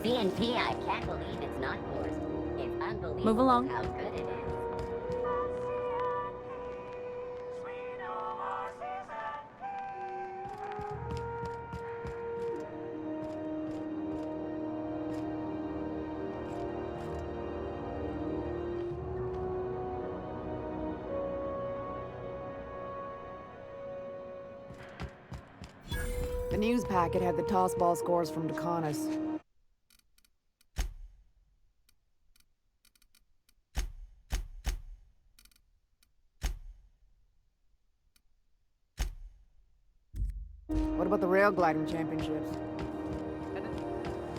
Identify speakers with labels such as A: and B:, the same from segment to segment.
A: CNP, I can't believe it's not forced. It's unbelievable
B: Move along.
A: how good it is.
C: The news packet had the tossball scores from 𝓛𝓲𝓿𝓮. What about the rail gliding championships?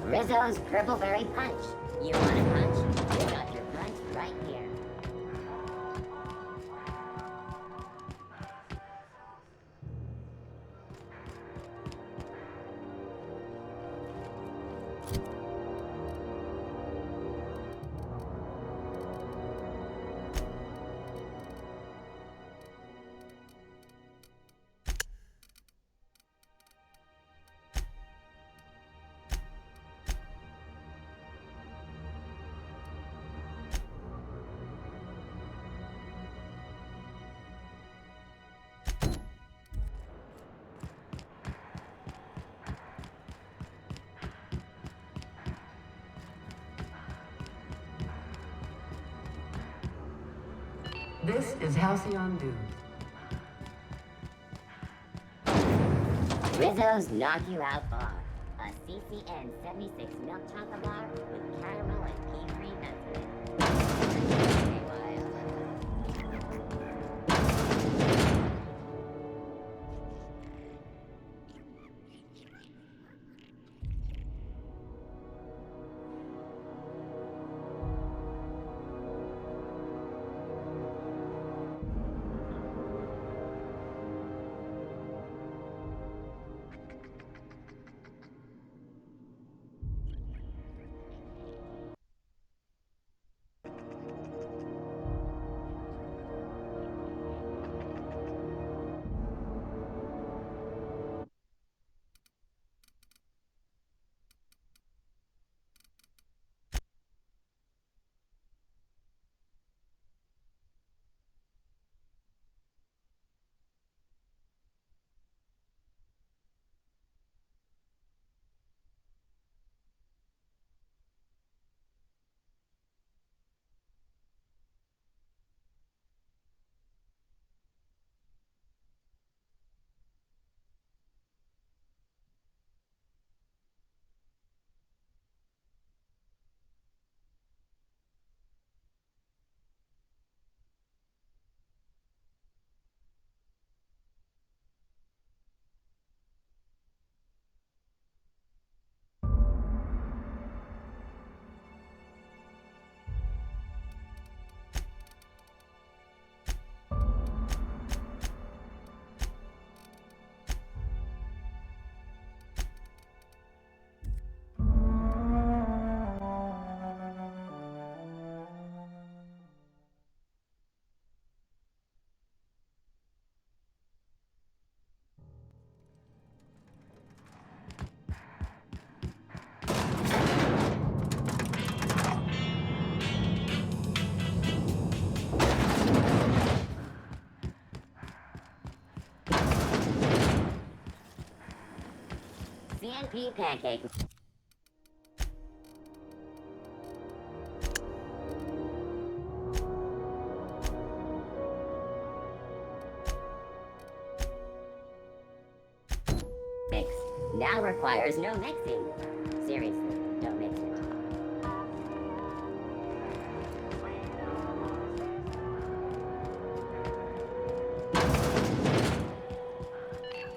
A: Rizzo's Purpleberry Punch. You want a punch? You got your punch right here.
D: This is Halcyon News.
A: Rizzo's Knock You Out Bar. A CCN 76 milk chocolate bar with caramel and pea-free nuts in it. CNP pancake. Mix. Now requires no mixing. Seriously, don't mix it.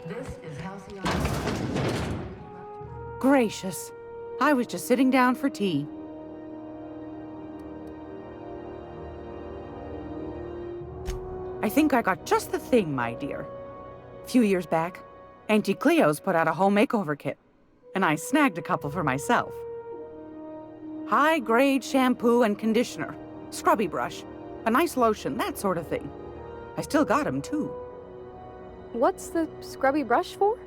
D: This is Halcyon.
B: Gracious. I was just sitting down for tea. I think I got just the thing, my dear. A few years back, Auntie Cleo's put out a home makeover kit, and I snagged a couple for myself. High-grade shampoo and conditioner, scrubby brush, a nice lotion, that sort of thing. I still got 'em, too.
E: What's the scrubby brush for?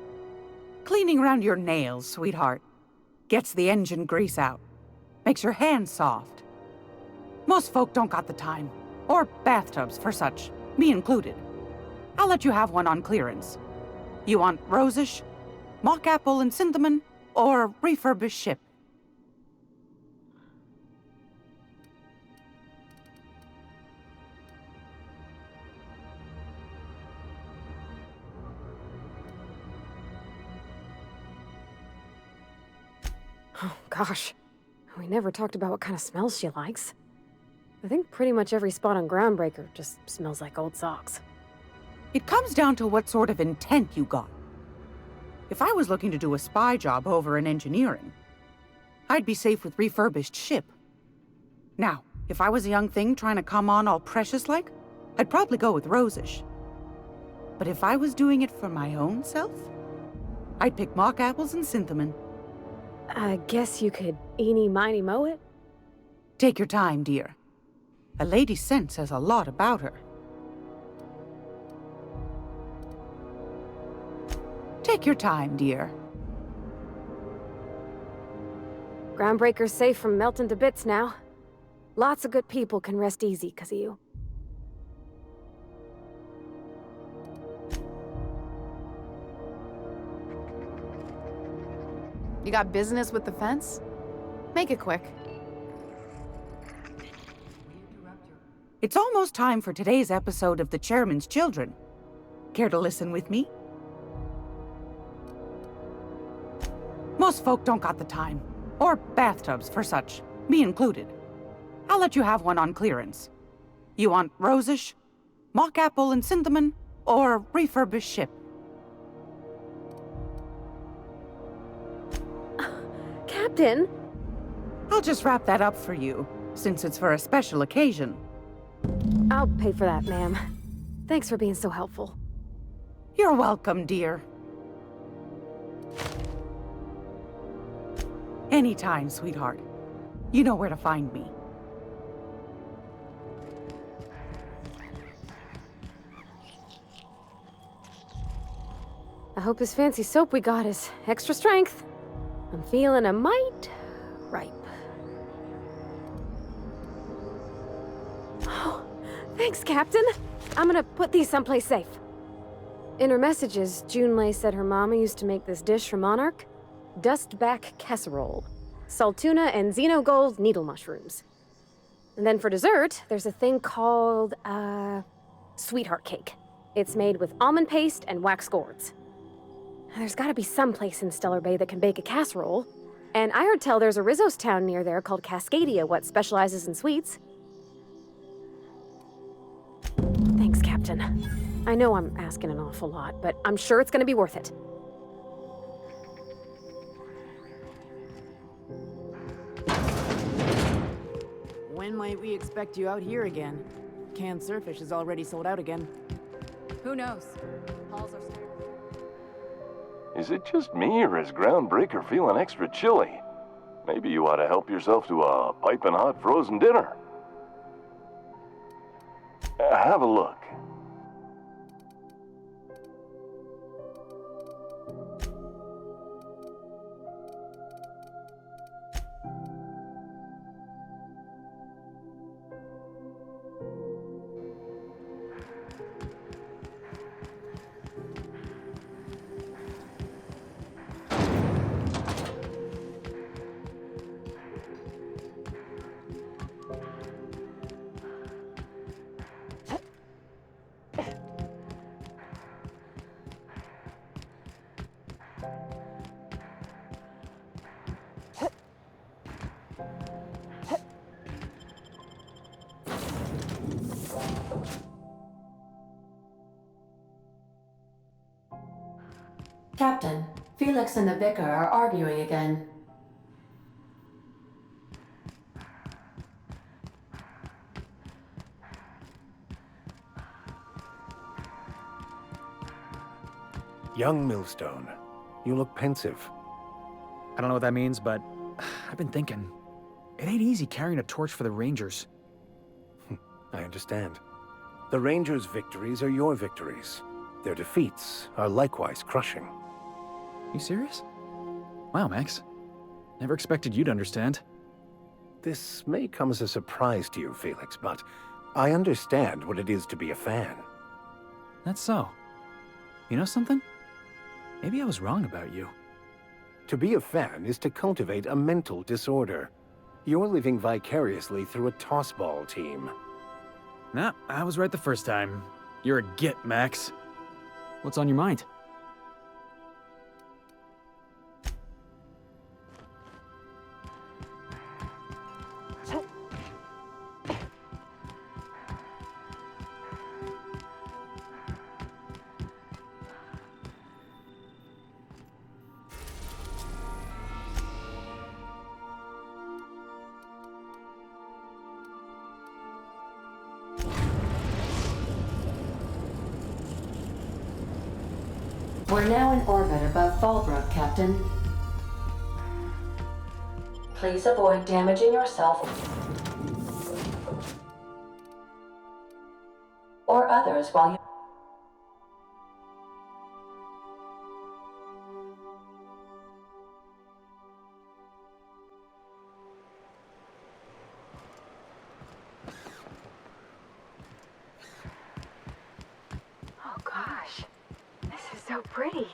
B: Cleaning around your nails, sweetheart. Gets the engine grease out. Makes your hands soft. Most folk don't got the time. Or bathtubs for such, me included. I'll let you have one on clearance. You want rosish, mock apple and cinnamon, or refurbished ship?
E: Oh, gosh. We never talked about what kind of smells she likes. I think pretty much every spot on Groundbreaker just smells like old socks.
B: It comes down to what sort of intent you got. If I was looking to do a spy job over in engineering, I'd be safe with refurbished ship. Now, if I was a young thing trying to come on all precious-like, I'd probably go with rosish. But if I was doing it for my own self, I'd pick mock apples and cinnamon.
E: I guess you could eeny-miny mow it?
B: Take your time, dear. A lady's scent says a lot about her. Take your time, dear.
E: Groundbreaker's safe from melting to bits now. Lots of good people can rest easy because of you.
C: You got business with the fence? Make it quick.
B: It's almost time for today's episode of The Chairman's Children. Care to listen with me? Most folk don't got the time. Or bathtubs for such, me included. I'll let you have one on clearance. You want rosish, mock apple and cinnamon, or refurbished ship?
E: Captain!
B: I'll just wrap that up for you, since it's for a special occasion.
E: I'll pay for that, ma'am. Thanks for being so helpful.
B: You're welcome, dear. Anytime, sweetheart. You know where to find me.
E: I hope this fancy soap we got is extra strength. I'm feeling a mite ripe. Oh, thanks, Captain. I'm gonna put these someplace safe. In her messages, Junlei said her mama used to make this dish for Monarch. Dustback casserole. Saltuna and xenogold needle mushrooms. And then for dessert, there's a thing called, sweetheart cake. It's made with almond paste and wax gourds. There's gotta be some place in Stellar Bay that can bake a casserole. And I heard tell there's a Rizzo's town near there called Cascadia what specializes in sweets. Thanks, Captain. I know I'm asking an awful lot, but I'm sure it's gonna be worth it.
C: When might we expect you out here again? Canned surfish is already sold out again. Who knows? Halls are stacked.
F: Is it just me, or is Groundbreaker feeling extra chilly? Maybe you ought to help yourself to a piping hot frozen dinner. Have a look.
D: Captain, Felix and the vicar are arguing again.
G: Young Millstone, you look pensive.
H: I don't know what that means, but I've been thinking. It ain't easy carrying a torch for the Rangers.
G: I understand. The Rangers' victories are your victories. Their defeats are likewise crushing.
H: You serious? Wow, Max. Never expected you to understand.
G: This may come as a surprise to you, Felix, but I understand what it is to be a fan.
H: That's so. You know something? Maybe I was wrong about you.
G: To be a fan is to cultivate a mental disorder. You're living vicariously through a tossball team.
H: Nah, I was right the first time. You're a git, Max. What's on your mind?
D: We're now in orbit above Fallbrook, Captain. Please avoid damaging yourself or others while you...
E: Oh gosh, this is so pretty.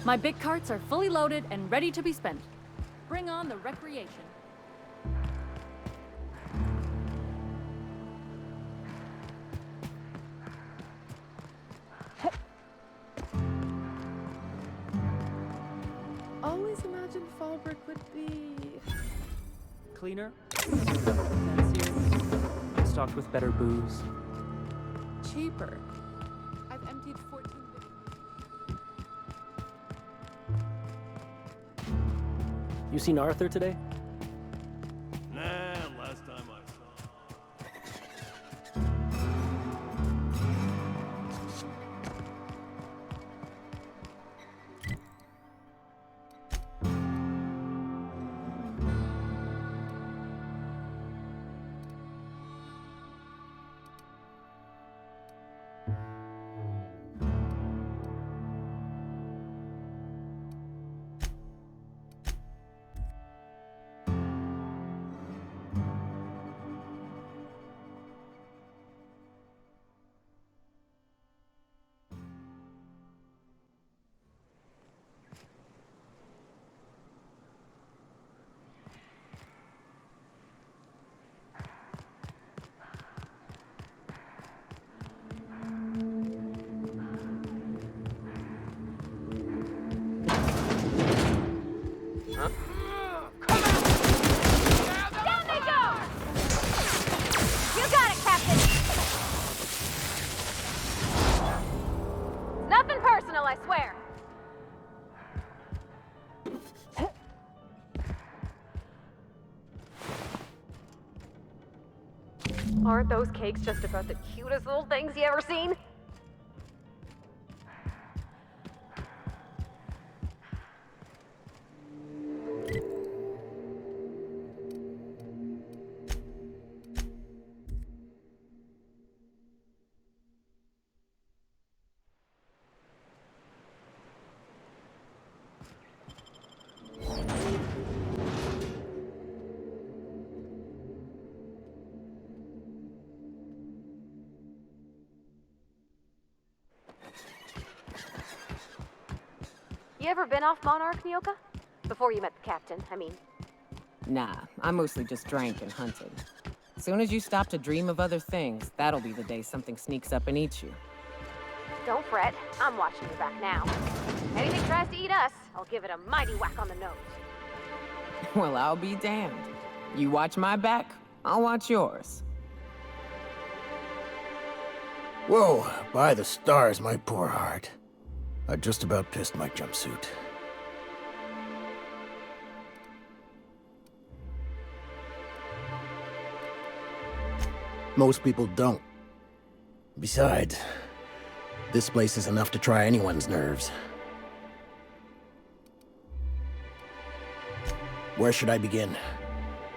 I: My big carts are fully loaded and ready to be spent. Bring on the recreation.
C: Always imagined Fallbrook would be... cleaner, fancier,
J: Stocked with better booze.
C: cheaper. I've emptied 14 big...
J: You seen Arthur today?
F: Nah, last time I saw.
E: Nothing personal, I swear. Aren't those cakes just about the cutest little things you ever seen? You ever been off Monarch, Nyoka? Before you met the captain, I mean.
K: Nah, I mostly just drank and hunted. Soon as you stop to dream of other things, that'll be the day something sneaks up and eats you.
E: Don't fret, I'm watching your back now. Anything tries to eat us, I'll give it a mighty whack on the nose.
K: Well, I'll be damned. You watch my back, I'll watch yours.
L: Whoa, by the stars, my poor heart. I just about pissed my jumpsuit. Most people don't. Besides, this place is enough to try anyone's nerves. Where should I begin?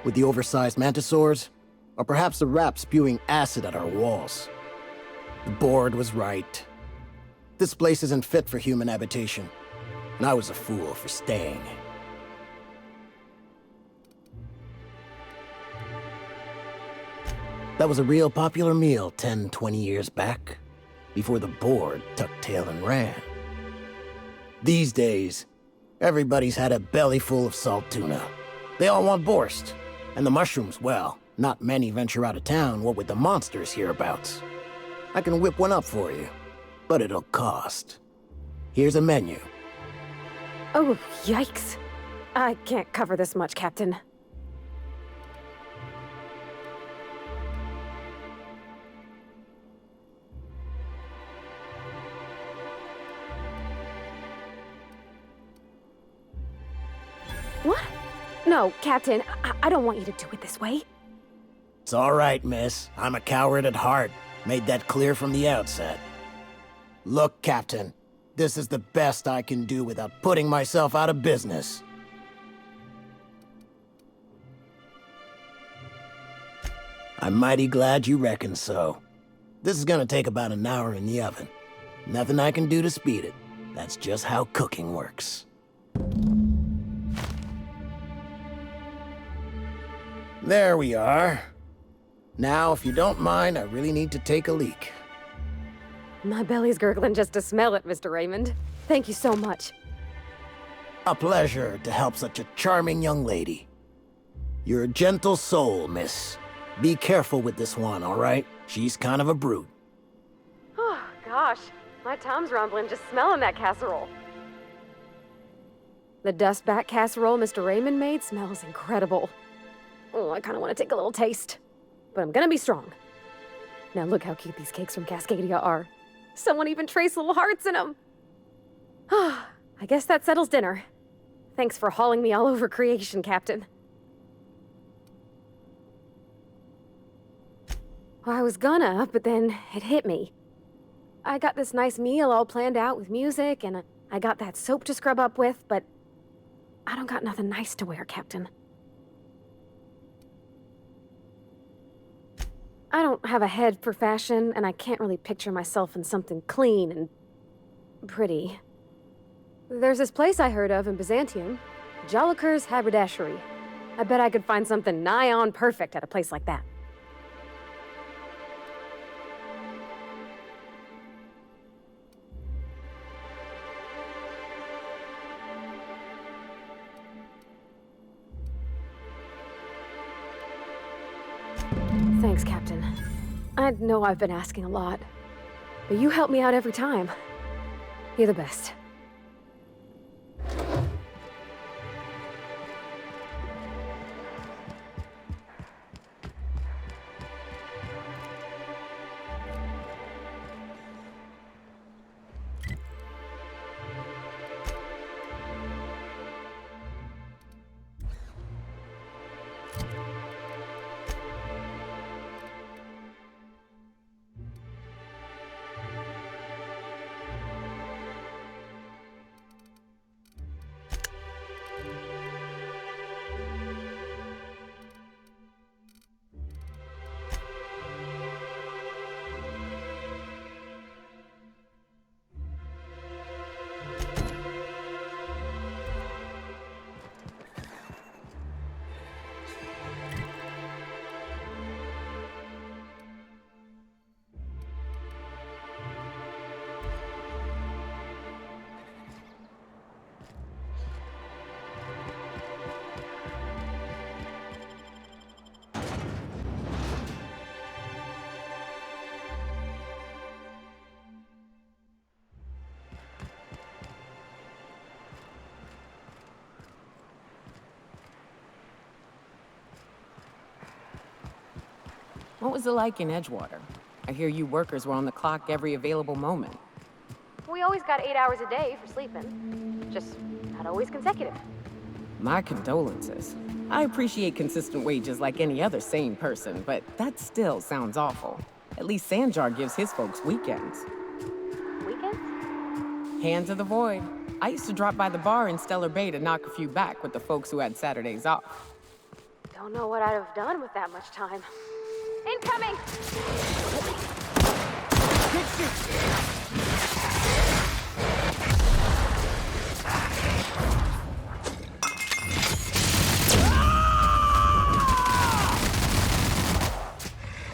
L: With the oversized mantisaurs? Or perhaps the rap spewing acid at our walls? The board was right. This place isn't fit for human habitation, and I was a fool for staying. That was a real popular meal 10, 20 years back, before the board tucked tail and ran. These days, everybody's had a belly full of salt tuna. They all want borscht, and the mushrooms, well, not many venture out of town, what with the monsters hereabouts. I can whip one up for you, but it'll cost. Here's a menu.
E: Oh, yikes. I can't cover this much, Captain. What? No, Captain, I don't want you to do it this way.
L: It's all right, miss. I'm a coward at heart. Made that clear from the outset. Look, Captain, this is the best I can do without putting myself out of business. I'm mighty glad you reckon so. This is gonna take about an hour in the oven. Nothing I can do to speed it. That's just how cooking works. There we are. Now, if you don't mind, I really need to take a leak.
E: My belly's gurgling just to smell it, Mr. Raymond. Thank you so much.
L: A pleasure to help such a charming young lady. You're a gentle soul, miss. Be careful with this one, all right? She's kind of a brute.
E: Oh, gosh. My Tom's rumbling just smelling that casserole. The dustback casserole Mr. Raymond made smells incredible. Oh, I kind of want to take a little taste. But I'm gonna be strong. Now look how cute these cakes from Cascadia are. Someone even traced little hearts in them. Ah, I guess that settles dinner. Thanks for hauling me all over creation, Captain. Well, I was gonna, but then it hit me. I got this nice meal all planned out with music, and I got that soap to scrub up with, but I don't got nothing nice to wear, Captain. I don't have a head for fashion, and I can't really picture myself in something clean and pretty. There's this place I heard of in Byzantium, Joliker's Haberdashery. I bet I could find something nigh on perfect at a place like that. Thanks, Captain. I know I've been asking a lot, but you help me out every time. You're the best.
K: What was it like in Edgewater? I hear you workers were on the clock every available moment.
E: We always got 8 hours a day for sleeping. Just not always consecutive.
K: My condolences. I appreciate consistent wages like any other sane person, but that still sounds awful. At least Sanjar gives his folks weekends.
E: Weekends?
K: Hands of the void. I used to drop by the bar in Stellar Bay to knock a few back with the folks who had Saturdays off.
E: Don't know what I'd have done with that much time. Incoming!
K: Good shoot!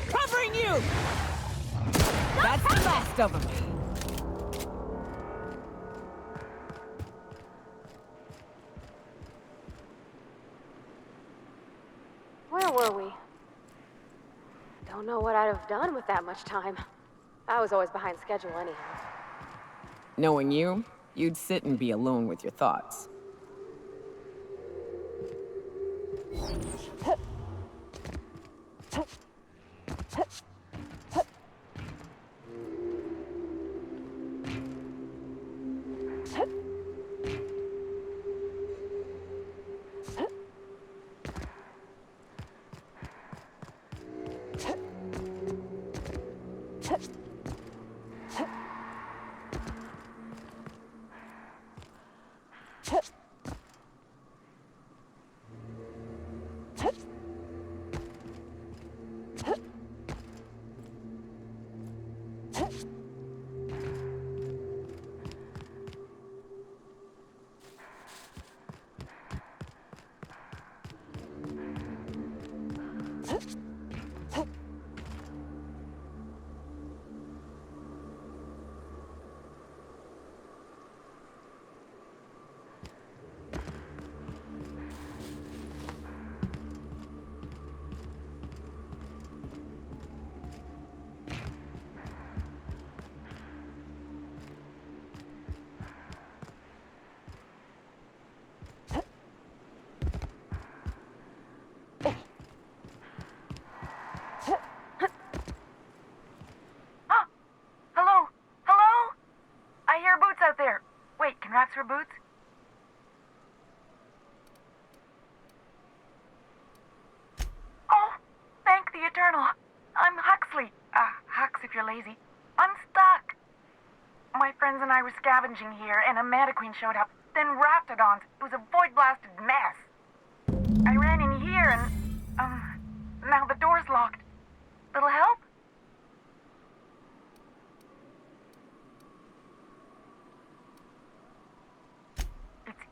K: Covering you! That's the last of them.
E: Where were we? Don't know what I'd have done with that much time. I was always behind schedule anyhow.
K: Knowing you, you'd sit and be alone with your thoughts.
M: For boots? Oh, thank the Eternal. I'm Huxley. Hux if you're lazy. I'm stuck. My friends and I were scavenging here, and a Manta Queen showed up. Then Raptidons. It was a void-blasted mess. I ran in here and, now the door's locked. Little help?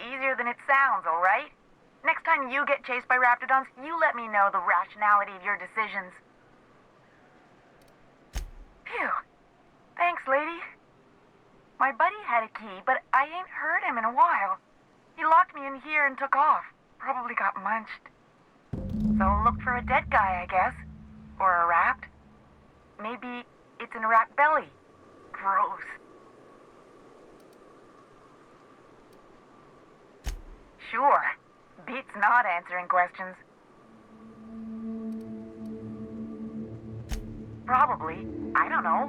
M: Easier than it sounds, all right? Next time you get chased by Raptidons, you let me know the rationality of your decisions. Phew. Thanks, lady. My buddy had a key, but I ain't heard him in a while. He locked me in here and took off. Probably got munched. So look for a dead guy, I guess. Or a rat. Maybe it's in a rat belly. Gross. Sure. Beats not answering questions. Probably. I don't know.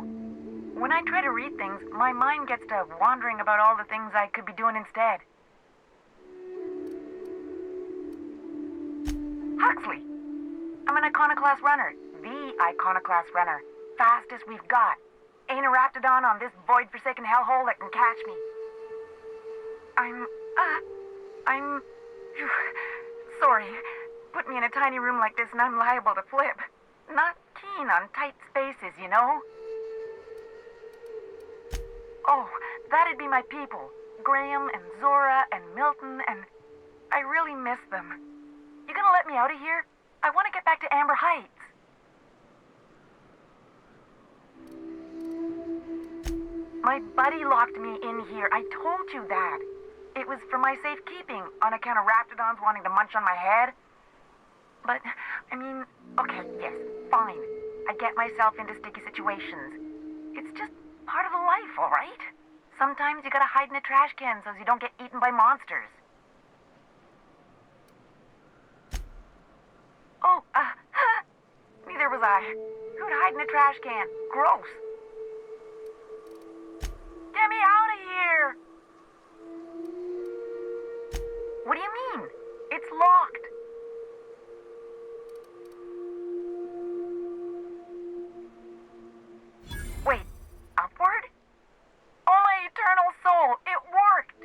M: When I try to read things, my mind gets to wandering about all the things I could be doing instead. Huxley! I'm an iconoclast runner. The iconoclast runner. Fastest we've got. Ain't a Raptidon on this void-forsaken hellhole that can catch me. I'm sorry. Put me in a tiny room like this and I'm liable to flip. Not keen on tight spaces, you know? Oh, that'd be my people. Graham and Zora and Milton and... I really miss them. You gonna let me out of here? I want to get back to Amber Heights. My buddy locked me in here. I told you that. It was for my safekeeping, on account of Raptidons wanting to munch on my head. But, I mean, okay, yes, fine. I get myself into sticky situations. It's just part of the life, all right? Sometimes you gotta hide in a trash can so you don't get eaten by monsters. Oh, neither was I. could hide in a trash can. Gross. Get me out of here! What do you mean? It's locked. Wait, upward? Oh, my eternal soul, it worked!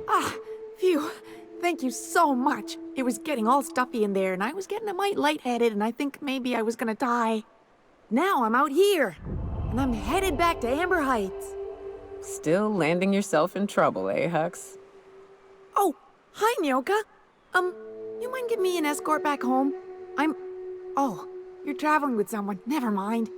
C: Ah, phew. Thank you so much. It was getting all stuffy in there, and I was getting a mite lightheaded, and I think maybe I was gonna die. Now I'm out here, and I'm headed back to Amber Heights.
K: Still landing yourself in trouble, eh, Hux?
C: Oh, hi, Nyoka. You mind giving me an escort back home? Oh, you're traveling with someone. Never mind.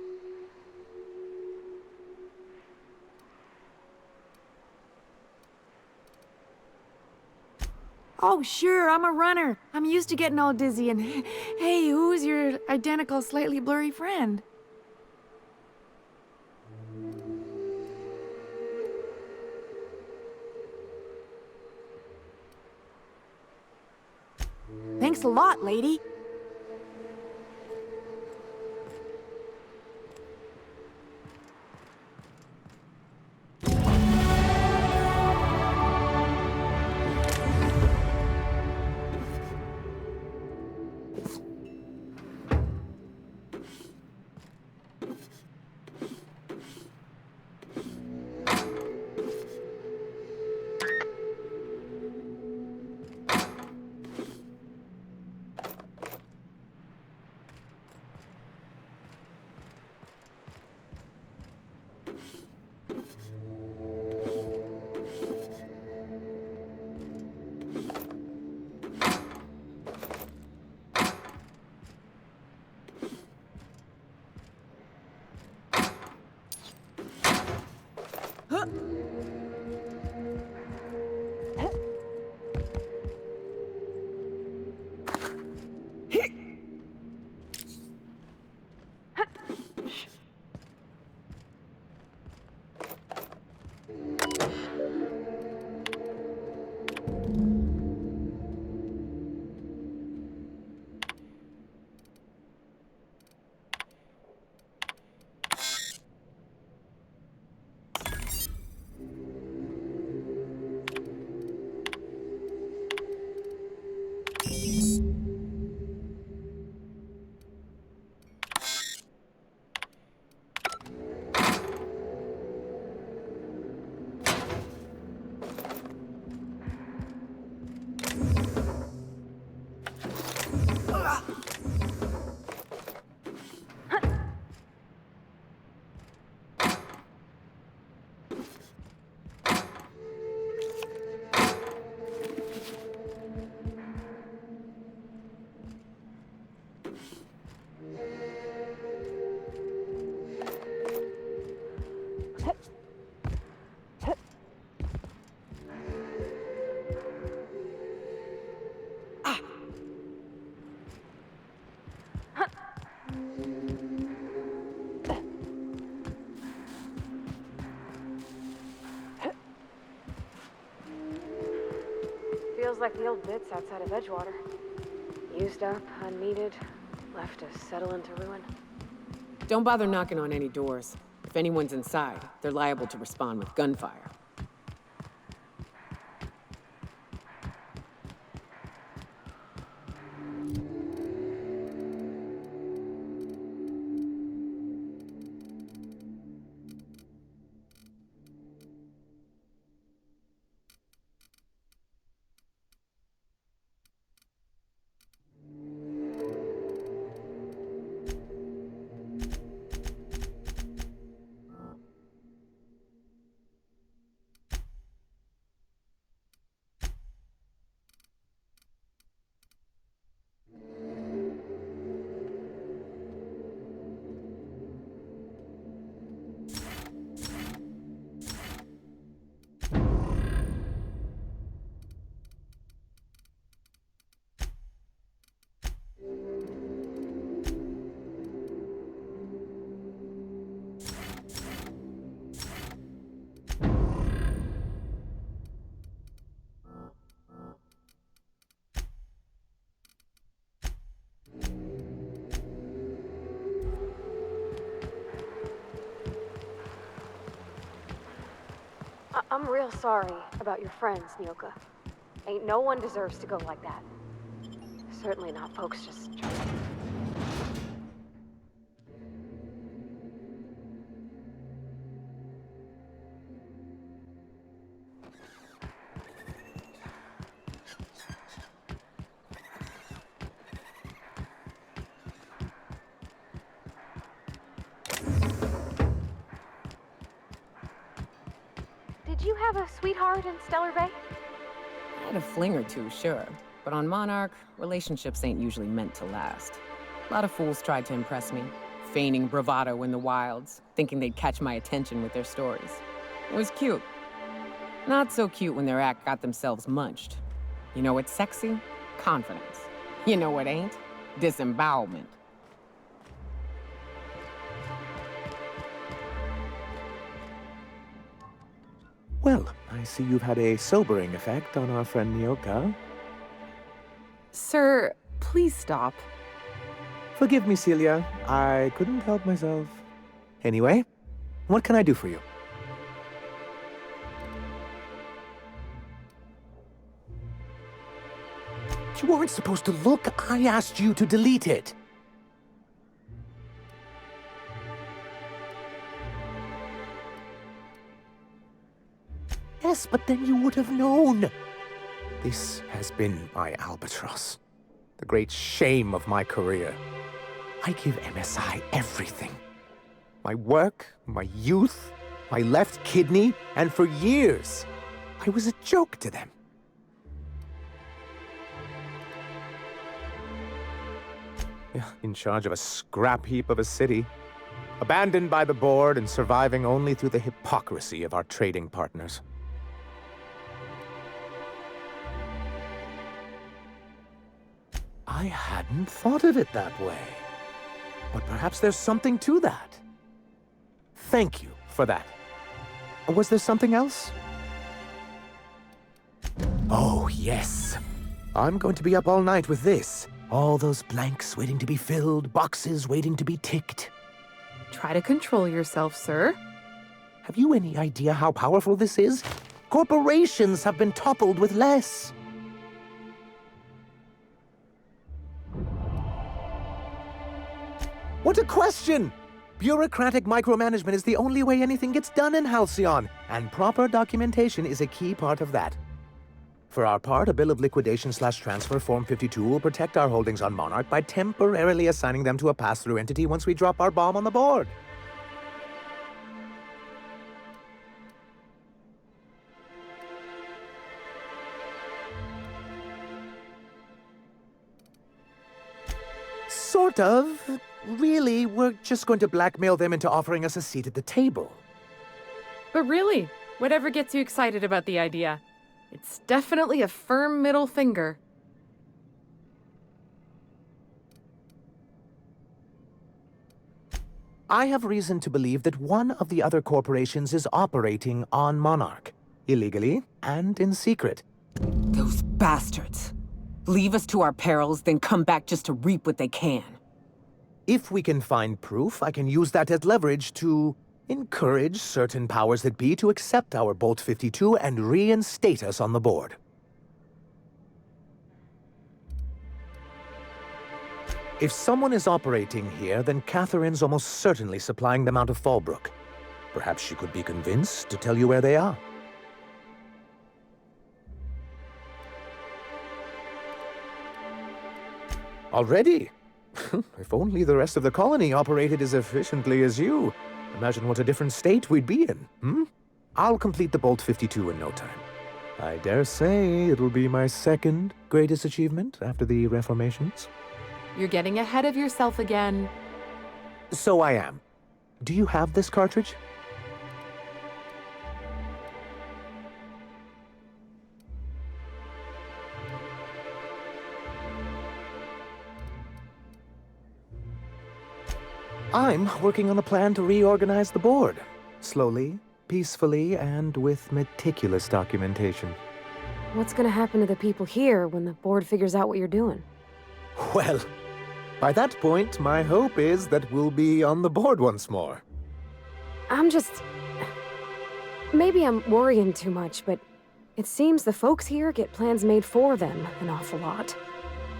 C: Oh, sure, I'm a runner. I'm used to getting all dizzy and... Hey, who's your identical, slightly blurry friend? Thanks a lot, lady.
E: Feels like the old bits outside of Edgewater. Used up, unneeded, left to settle into ruin.
K: Don't bother knocking on any doors. If anyone's inside, they're liable to respond with gunfire.
E: I'm real sorry about your friends, Nyoka. Ain't no one deserves to go like that. Certainly not folks just trying to... Did you have a sweetheart in Stellar Bay?
K: I had a fling or two, sure. But on Monarch, relationships ain't usually meant to last. A lot of fools tried to impress me, feigning bravado in the wilds, thinking they'd catch my attention with their stories. It was cute. Not so cute when their act got themselves munched. You know what's sexy? Confidence. You know what ain't? Disembowelment.
N: Well, I see you've had a sobering effect on our friend Nyoka.
C: Sir, please stop.
N: Forgive me, Celia. I couldn't help myself. Anyway, what can I do for you?
G: You weren't supposed to look. I asked you to delete it. Yes, but then you would have known.
N: This has been my albatross. The great shame of my career. I give MSI everything. My work, my youth, my left kidney, and for years, I was a joke to them. In charge of a scrap heap of a city, abandoned by the board and surviving only through the hypocrisy of our trading partners.
G: I hadn't thought of it that way.
N: But perhaps there's something to that. Thank you for that. Was there something else?
G: Oh, yes. I'm going to be up all night with this. All those blanks waiting to be filled, boxes waiting to be ticked.
C: Try to control yourself, sir.
G: Have you any idea how powerful this is? Corporations have been toppled with less. What a question! Bureaucratic micromanagement is the only way anything gets done in Halcyon, and proper documentation is a key part of that. For our part, a bill of liquidation/transfer Form 52 will protect our holdings on Monarch by temporarily assigning them to a pass-through entity once we drop our bomb on the board. Sort of. Really, we're just going to blackmail them into offering us a seat at the table.
C: But really, whatever gets you excited about the idea, it's definitely a firm middle finger.
G: I have reason to believe that one of the other corporations is operating on Monarch, illegally and in secret.
K: Those bastards. Leave us to our perils, then come back just to reap what they can.
G: If we can find proof, I can use that as leverage to encourage certain powers that be to accept our Bolt 52 and reinstate us on the board. If someone is operating here, then Catherine's almost certainly supplying them out of Fallbrook. Perhaps she could be convinced to tell you where they are. Already? If only the rest of the colony operated as efficiently as you. Imagine what a different state we'd be in, hmm? I'll complete the Bolt 52 in no time. I dare say it'll be my second greatest achievement after the reformations.
C: You're getting ahead of yourself again.
G: So I am. Do you have this cartridge? I'm working on a plan to reorganize the board. Slowly, peacefully, and with meticulous documentation.
E: What's gonna happen to the people here when the board figures out what you're doing?
G: Well, by that point, my hope is that we'll be on the board once more.
E: I'm just... Maybe I'm worrying too much, but it seems the folks here get plans made for them an awful lot.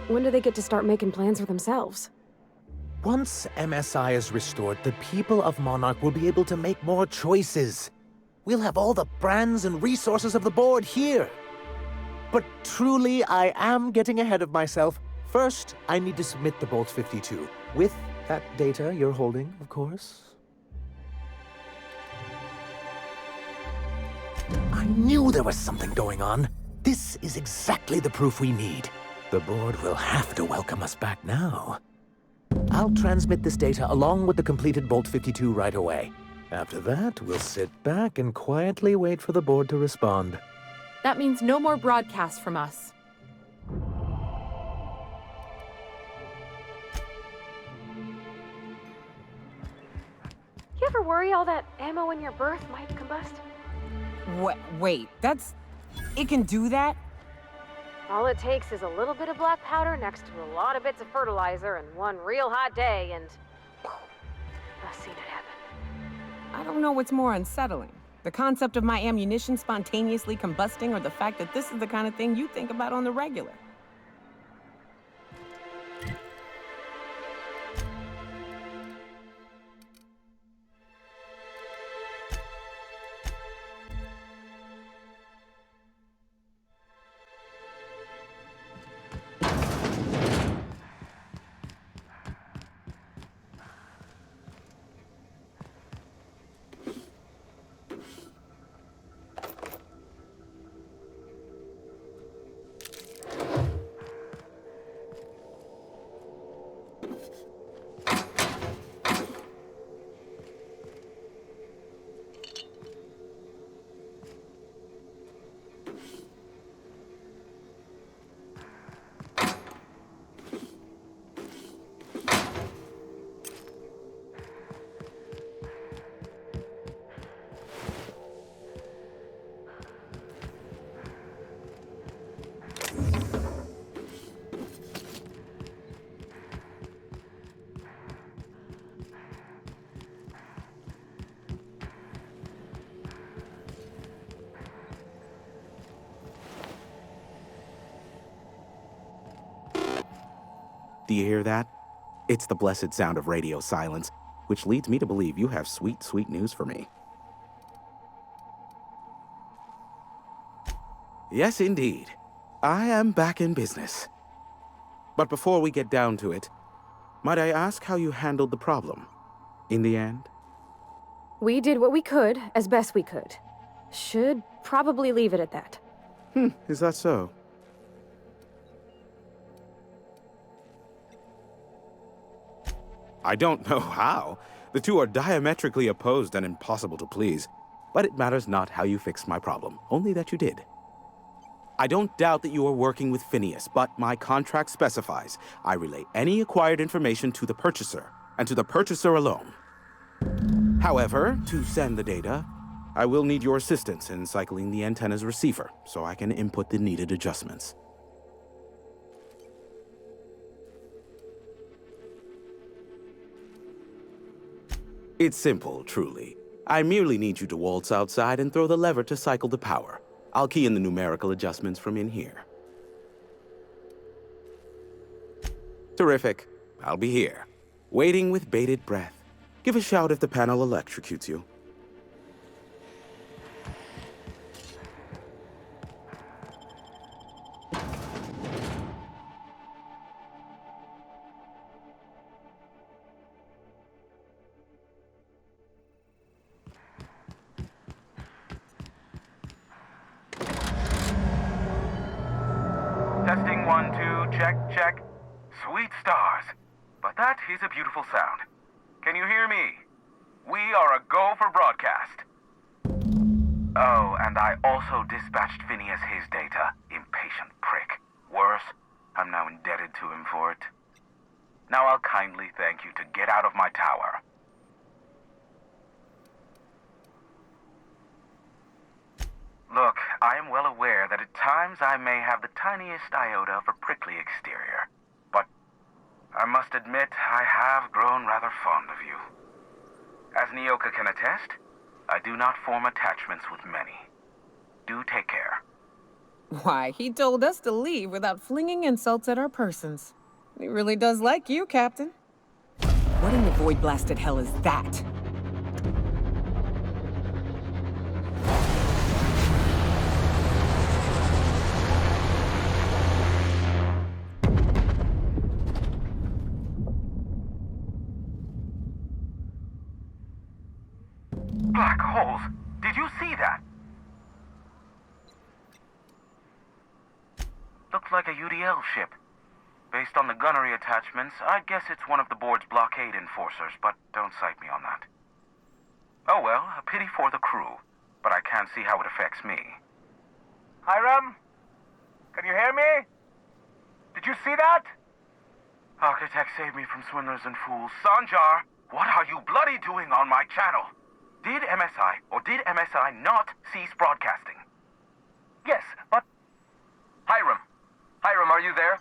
E: When do they get to start making plans for themselves?
G: Once MSI is restored, the people of Monarch will be able to make more choices. We'll have all the brands and resources of the board here. But truly, I am getting ahead of myself. First, I need to submit the Bolt 52, with that data you're holding, of course. I knew there was something going on. This is exactly the proof we need. The board will have to welcome us back now. I'll transmit this data along with the completed Bolt 52 right away. After that, we'll sit back and quietly wait for the board to respond.
I: That means no more broadcasts from us.
E: You ever worry all that ammo in your berth might combust?
K: Wait, that's... It can do that?
E: All it takes is a little bit of black powder next to a lot of bits of fertilizer and one real hot day, and I've seen it happen.
K: I don't know what's more unsettling. The concept of my ammunition spontaneously combusting, or the fact that this is the kind of thing you think about on the regular.
O: Do you hear that? It's the blessed sound of radio silence, which leads me to believe you have sweet, sweet news for me. Yes, indeed. I am back in business. But before we get down to it, might I ask how you handled the problem in the end?
E: We did what we could, as best we could. Should probably leave it at that.
O: Is that so? I don't know how. The two are diametrically opposed and impossible to please. But it matters not how you fixed my problem, only that you did. I don't doubt that you are working with Phineas, but my contract specifies I relay any acquired information to the purchaser, and to the purchaser alone. However, to send the data, I will need your assistance in cycling the antenna's receiver, so I can input the needed adjustments. It's simple, truly. I merely need you to waltz outside and throw the lever to cycle the power. I'll key in the numerical adjustments from in here. Terrific. I'll be here, waiting with bated breath. Give a shout if the panel electrocutes you.
P: Testing 1, 2, check, check. Sweet stars. But that is a beautiful sound. Can you hear me? We are a go for broadcast. Oh, and I also dispatched Phineas his data. Impatient prick. Worse, I'm now indebted to him for it. Now I'll kindly thank you to get out of my tower. Look, I am well aware that at times I may have the tiniest iota of a prickly exterior, but I must admit I have grown rather fond of you. As Nyoka can attest, I do not form attachments with many. Do take care.
K: Why, he told us to leave without flinging insults at our persons. He really does like you, Captain. What in the void-blasted hell is that?
P: Black holes! Did you see that? Looks like a UDL ship. Based on the gunnery attachments, I'd guess it's one of the board's blockade enforcers, but don't cite me on that. Oh well, a pity for the crew, but I can't see how it affects me. Hiram? Can you hear me? Did you see that? Architect saved me from swindlers and fools. Sanjar, what are you bloody doing on my channel? Did MSI or did MSI not cease broadcasting? Yes, but... Hiram, are you there?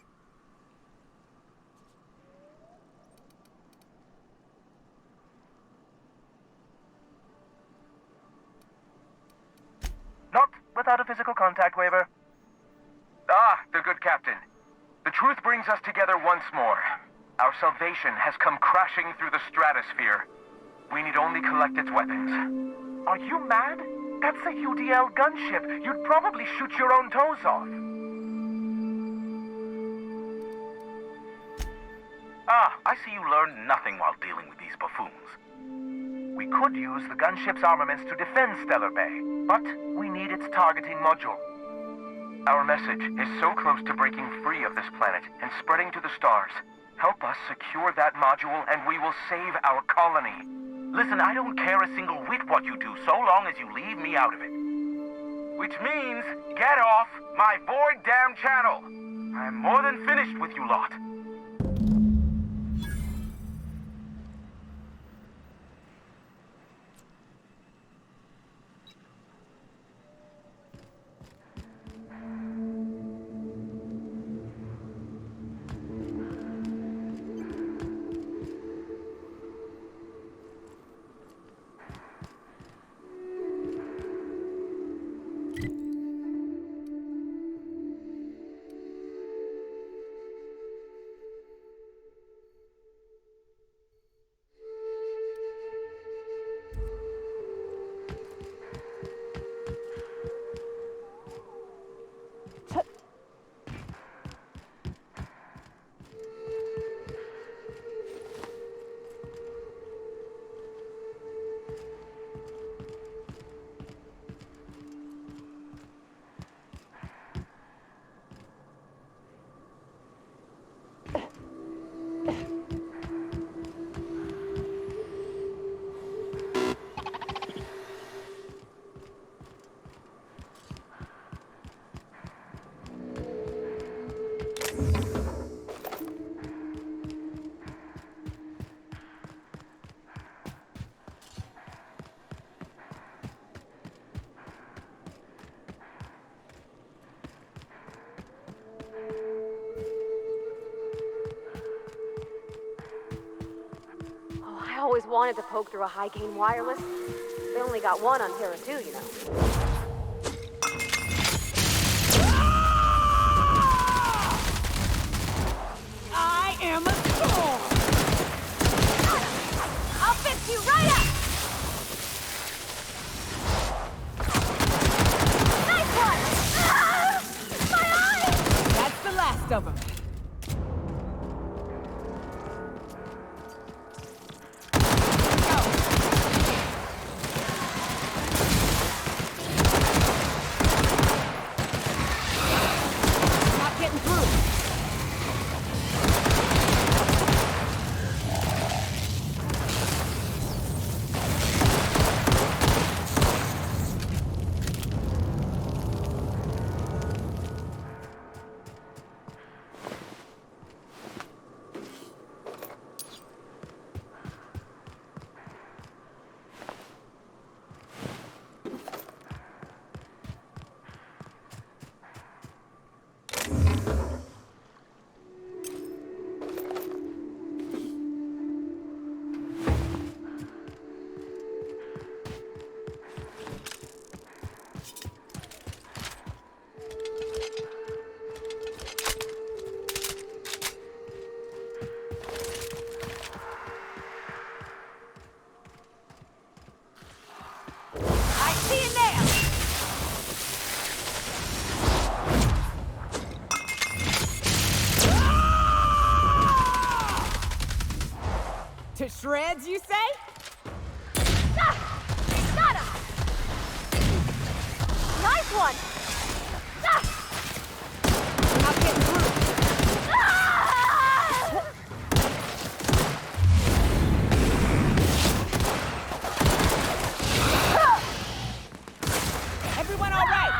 P: Not without a physical contact waiver. Ah, the good captain. The truth brings us together once more. Our salvation has come crashing through the stratosphere. We need only collect its weapons. Are you mad? That's a UDL gunship. You'd probably shoot your own toes off. Ah, I see you learned nothing while dealing with these buffoons. We could use the gunship's armaments to defend Stellar Bay, but we need its targeting module. Our message is so close to breaking free of this planet and spreading to the stars. Help us secure that module and we will save our colony. Listen, I don't care a single whit what you do, so long as you leave me out of it. Which means, get off my void damn channel! I'm more than finished with you lot.
E: I always wanted to poke through a high-gain wireless. They only got one on Terra 2, you know.
K: I am a storm!
E: I'll fix you right up! Nice one! Ah! My eye!
K: That's the last of them. shreds, you say?
E: Ah! Got him! Nice one! Ah!
K: We're not getting through. Everyone all right?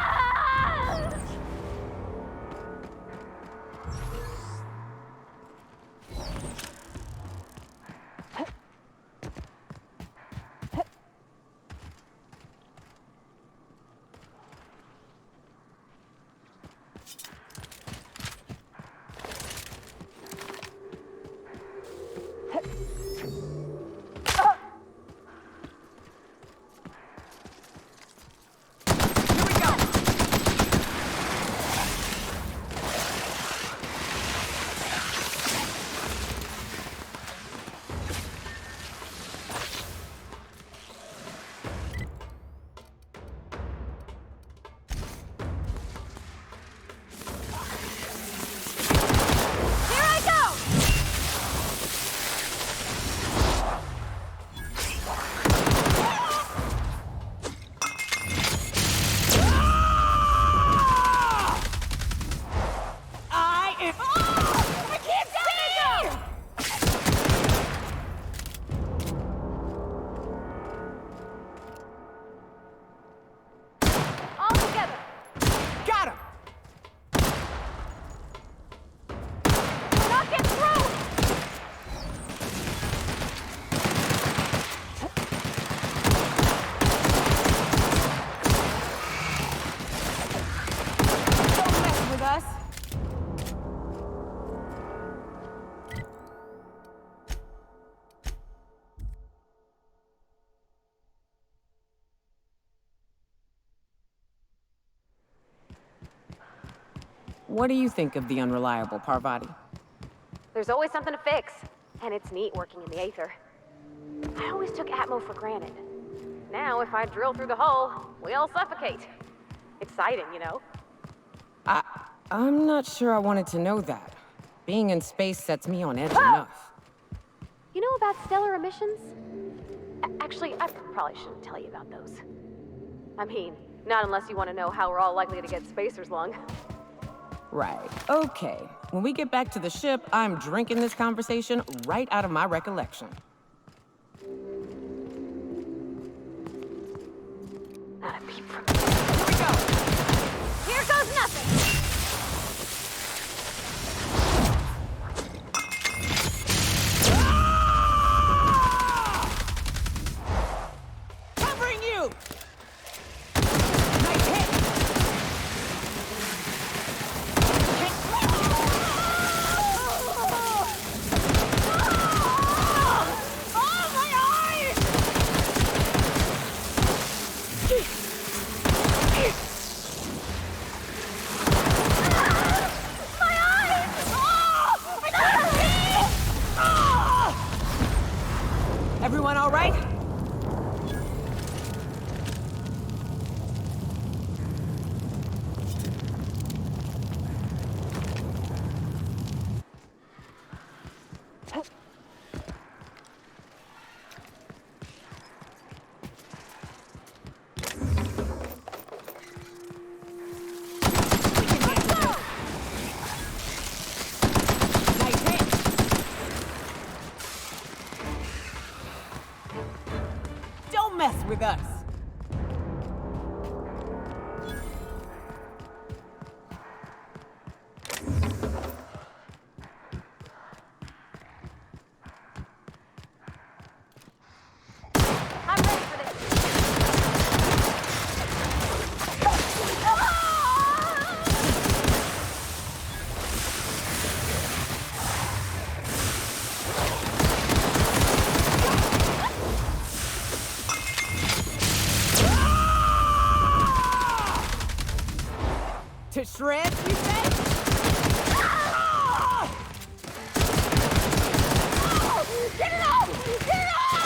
K: What do you think of the unreliable Parvati?
E: There's always something to fix, and it's neat working in the Aether. I always took Atmo for granted. Now, if I drill through the hole, we all suffocate. Exciting, you know?
K: I'm not sure I wanted to know that. Being in space sets me on edge enough.
E: You know about stellar emissions? Actually, I probably shouldn't tell you about those. I mean, not unless you want to know how we're all likely to get spacers lung.
K: Right. Okay. When we get back to the ship, I'm drinking this conversation right out of my recollection.
E: Not a peep from me. Here we go! Here goes nothing!
K: Covering you! Everyone all right? Mess with us.
E: I'm ready for this.
K: To shreds, you say?
E: Get it off! Get it off!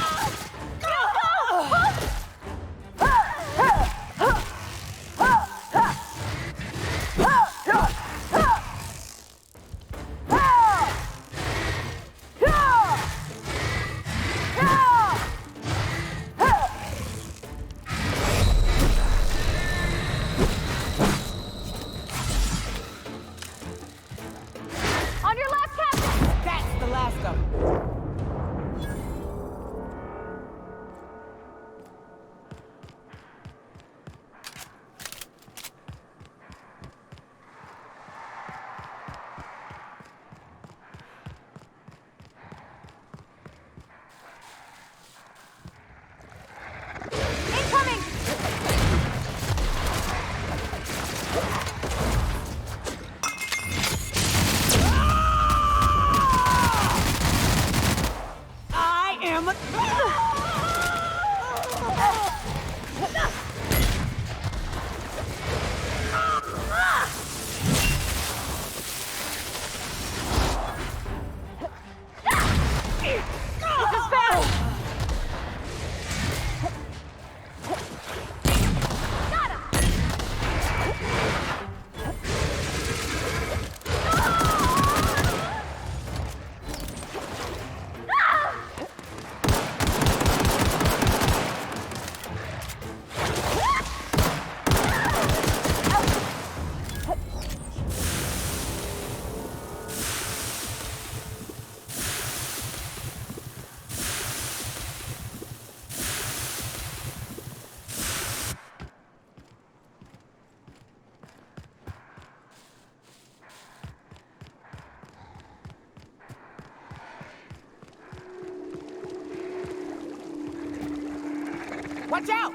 B: Watch out!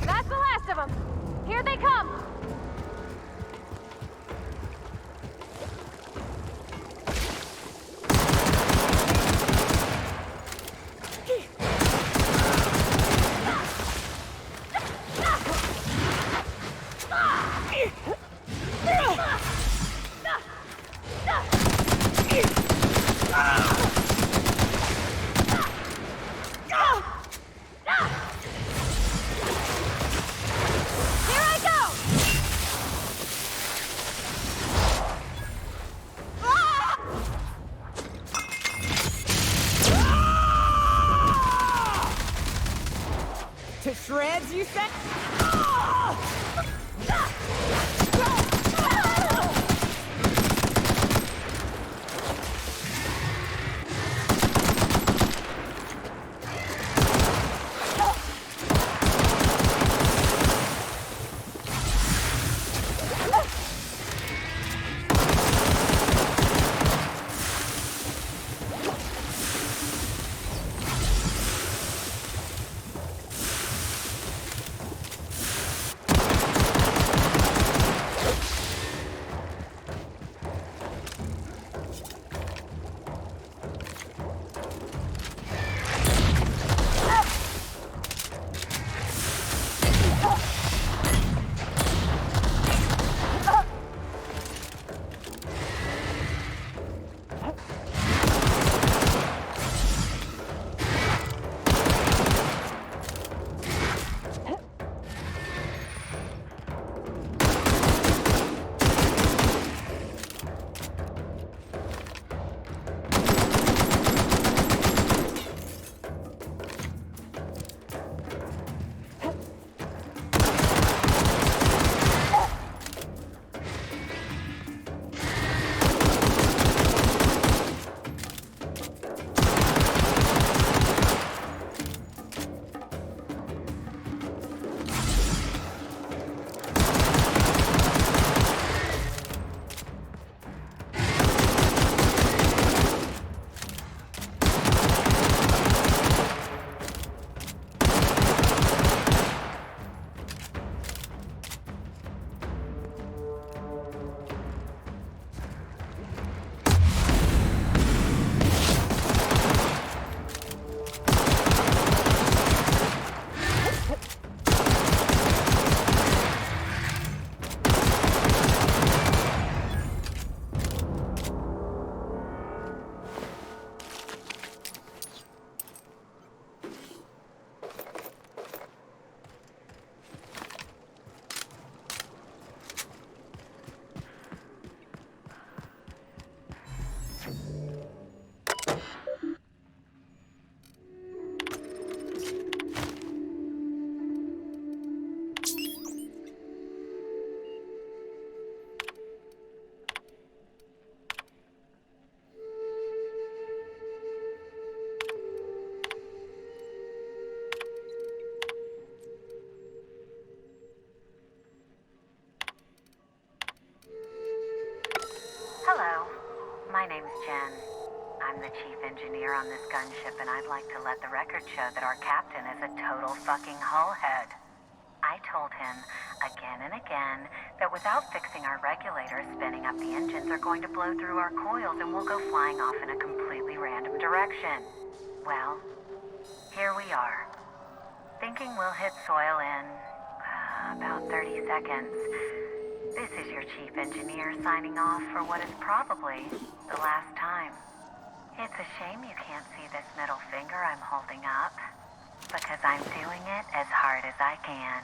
E: That's the last of them. Here they come. Here I go!
B: To shreds, you said?
Q: Hello, my name's Jen. I'm the chief engineer on this gunship, and I'd like to let the record show that our captain is a total fucking hullhead. I told him again and again that without fixing our regulators, spinning up the engines are going to blow through our coils and we'll go flying off in a completely random direction. Well, here we are. Thinking we'll hit soil in about 30 seconds. This is your chief engineer signing off for what is probably the last time. It's a shame you can't see this middle finger I'm holding up, because I'm doing it as hard as I can.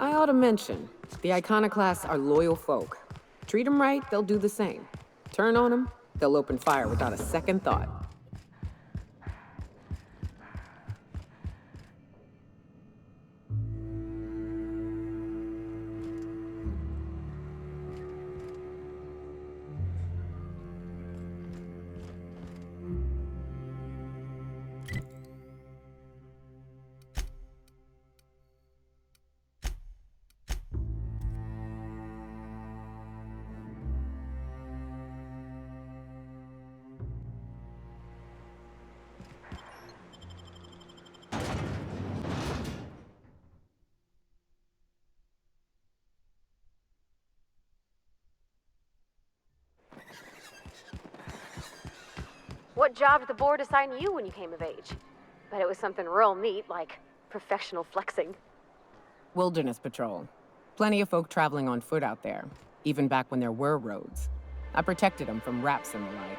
K: I ought to mention, the iconoclasts are loyal folk. Treat them right, they'll do the same. Turn on them, they'll open fire without a second thought.
E: What job did the board assign you when you came of age? Bet it was something real neat, like professional flexing.
K: Wilderness patrol. Plenty of folk traveling on foot out there, even back when there were roads. I protected them from raps and the like.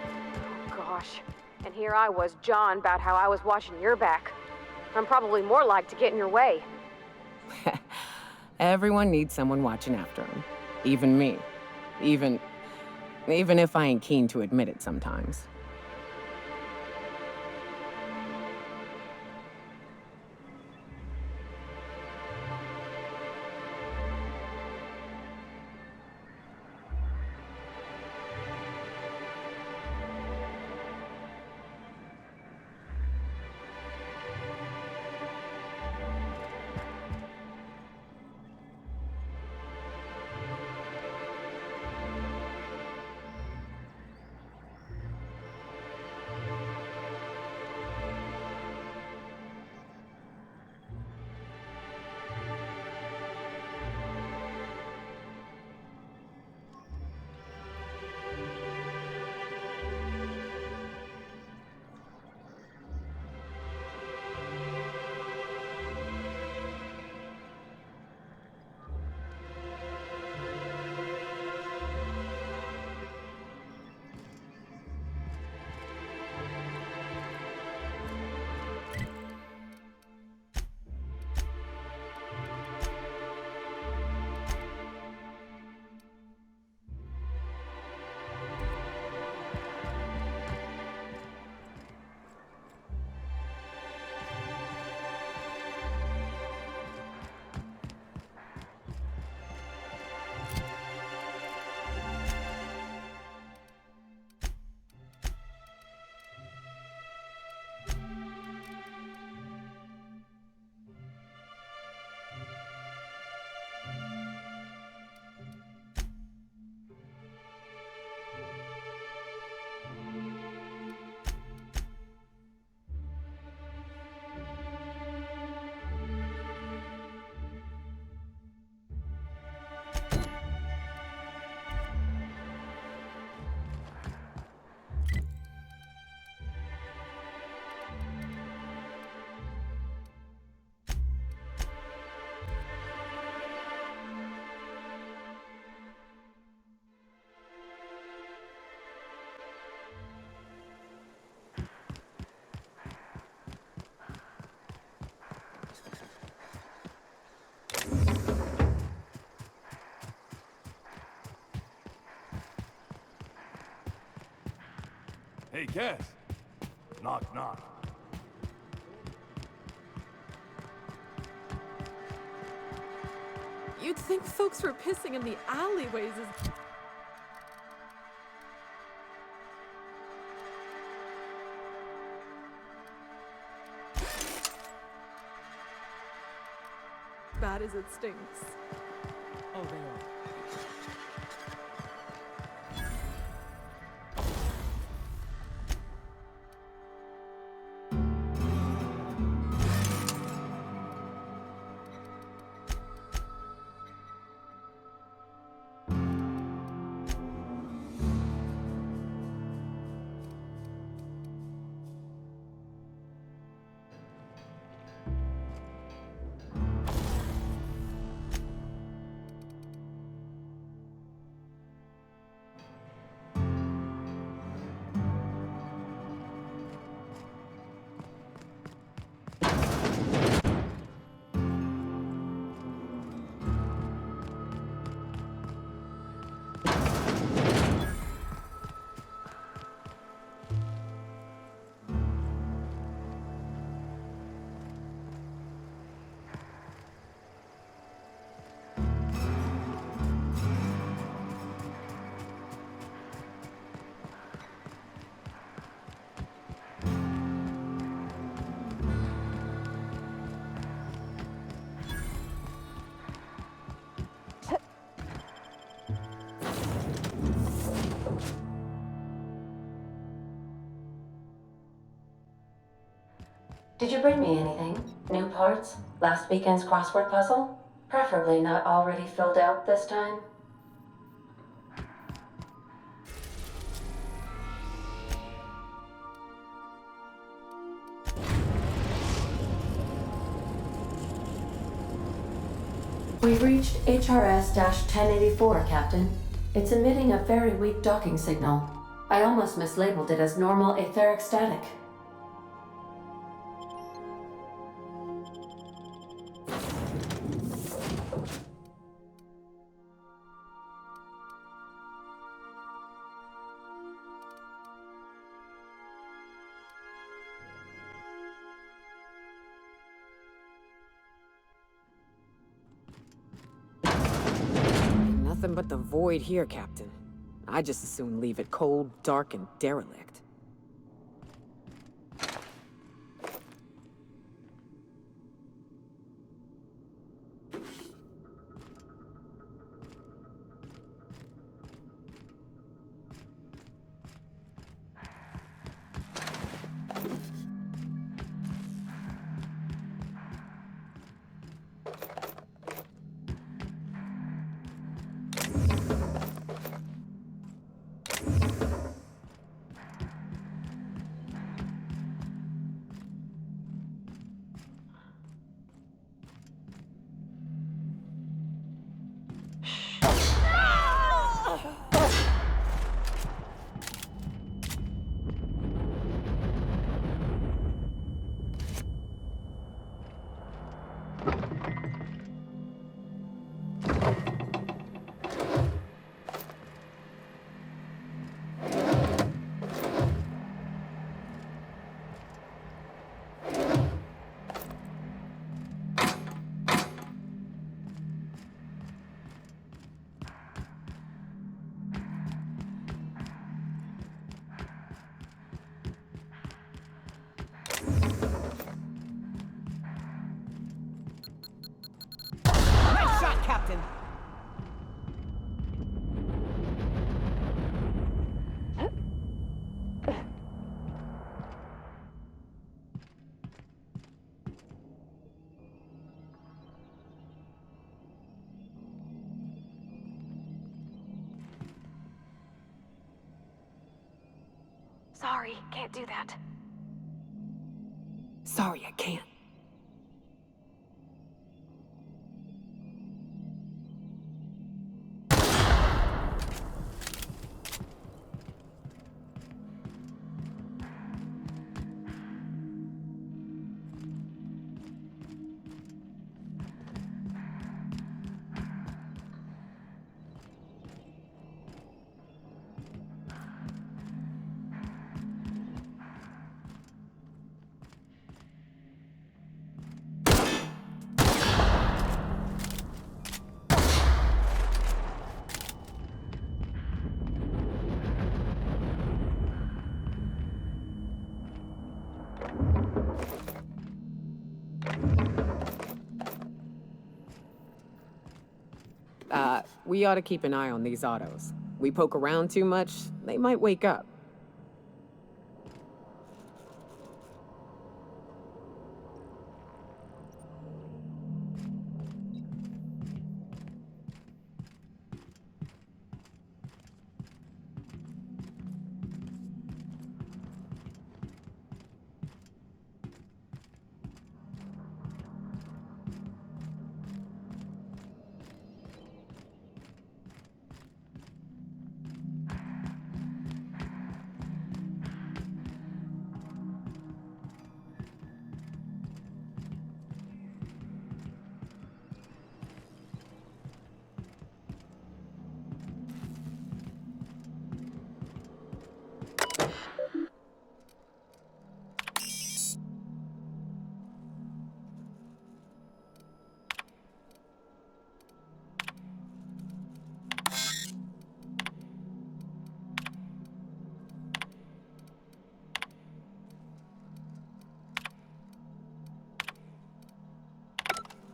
E: Oh, gosh. And here I was jawing about how I was watching your back. I'm probably more like to get in your way.
K: Everyone needs someone watching after them. Even me. Even if I ain't keen to admit it sometimes.
R: Hey, Cass. Knock, knock.
C: You'd think folks were pissing in the alleyways as... bad as it stinks.
K: Oh, they are.
D: Did you bring me anything? New parts? Last weekend's crossword puzzle? Preferably not already filled out this time. We've reached HRS-1084, Captain. It's emitting a very weak docking signal. I almost mislabeled it as normal etheric static.
K: Nothing but the void here, Captain. I'd just as soon leave it cold, dark, and derelict. Nice shot, Captain!
E: Sorry, can't do that.
K: Sorry, I can't. We ought to keep an eye on these autos. We poke around too much, they might wake up.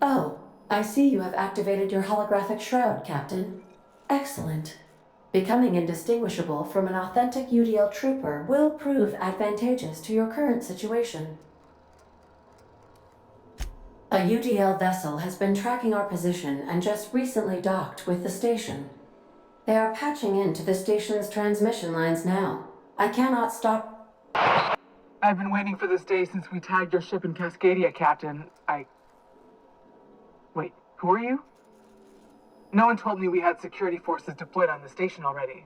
D: Oh, I see you have activated your holographic shroud, Captain. Excellent. Becoming indistinguishable from an authentic UDL trooper will prove advantageous to your current situation. A UDL vessel has been tracking our position and just recently docked with the station. They are patching into the station's transmission lines now. I cannot stop.
S: I've been waiting for this day since we tagged your ship in Cascadia, Captain. Wait, who are you? No one told me we had security forces deployed on the station already.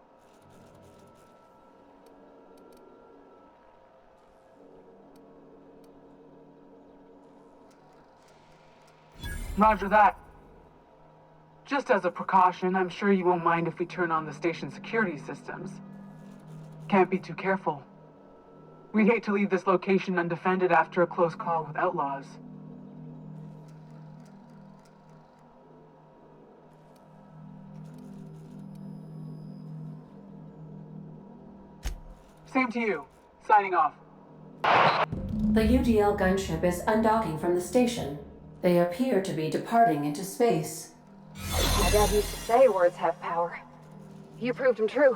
S: Roger that. Just as a precaution, I'm sure you won't mind if we turn on the station security systems. Can't be too careful. We'd hate to leave this location undefended after a close call with outlaws. Same to you. Signing off.
D: The UDL gunship is undocking from the station. They appear to be departing into space.
E: My dad used to say words have power. You proved them true.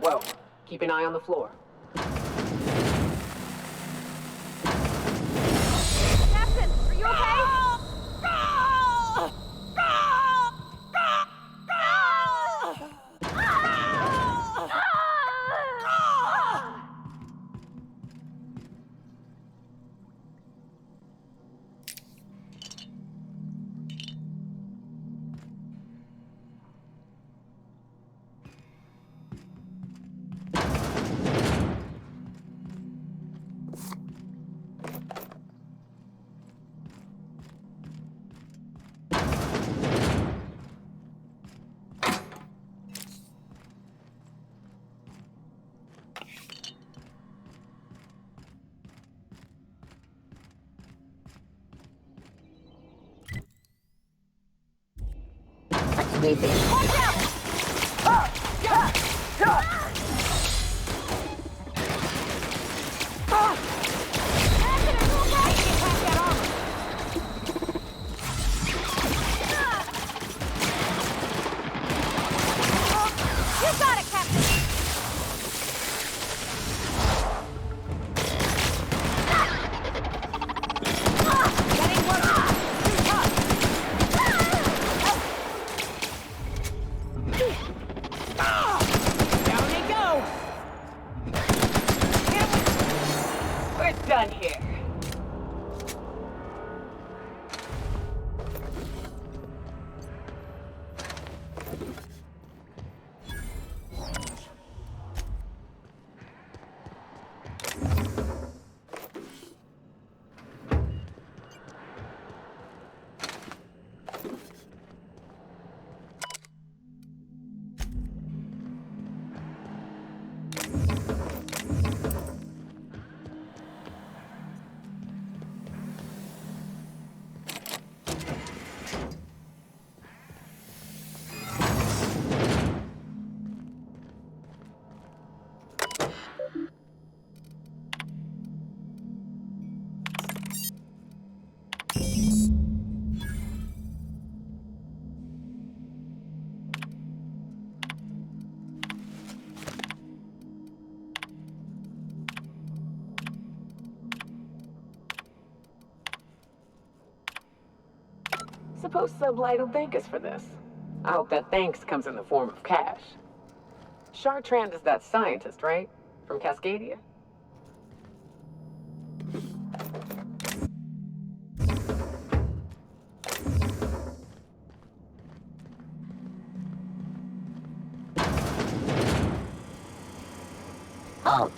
K: Whoa, keep an eye on the floor.
E: Captain, are you okay?
K: Suppose Sublite'll thank us for this. I hope that thanks comes in the form of cash. Trion is that scientist, right? From Cascadia?
A: Halt!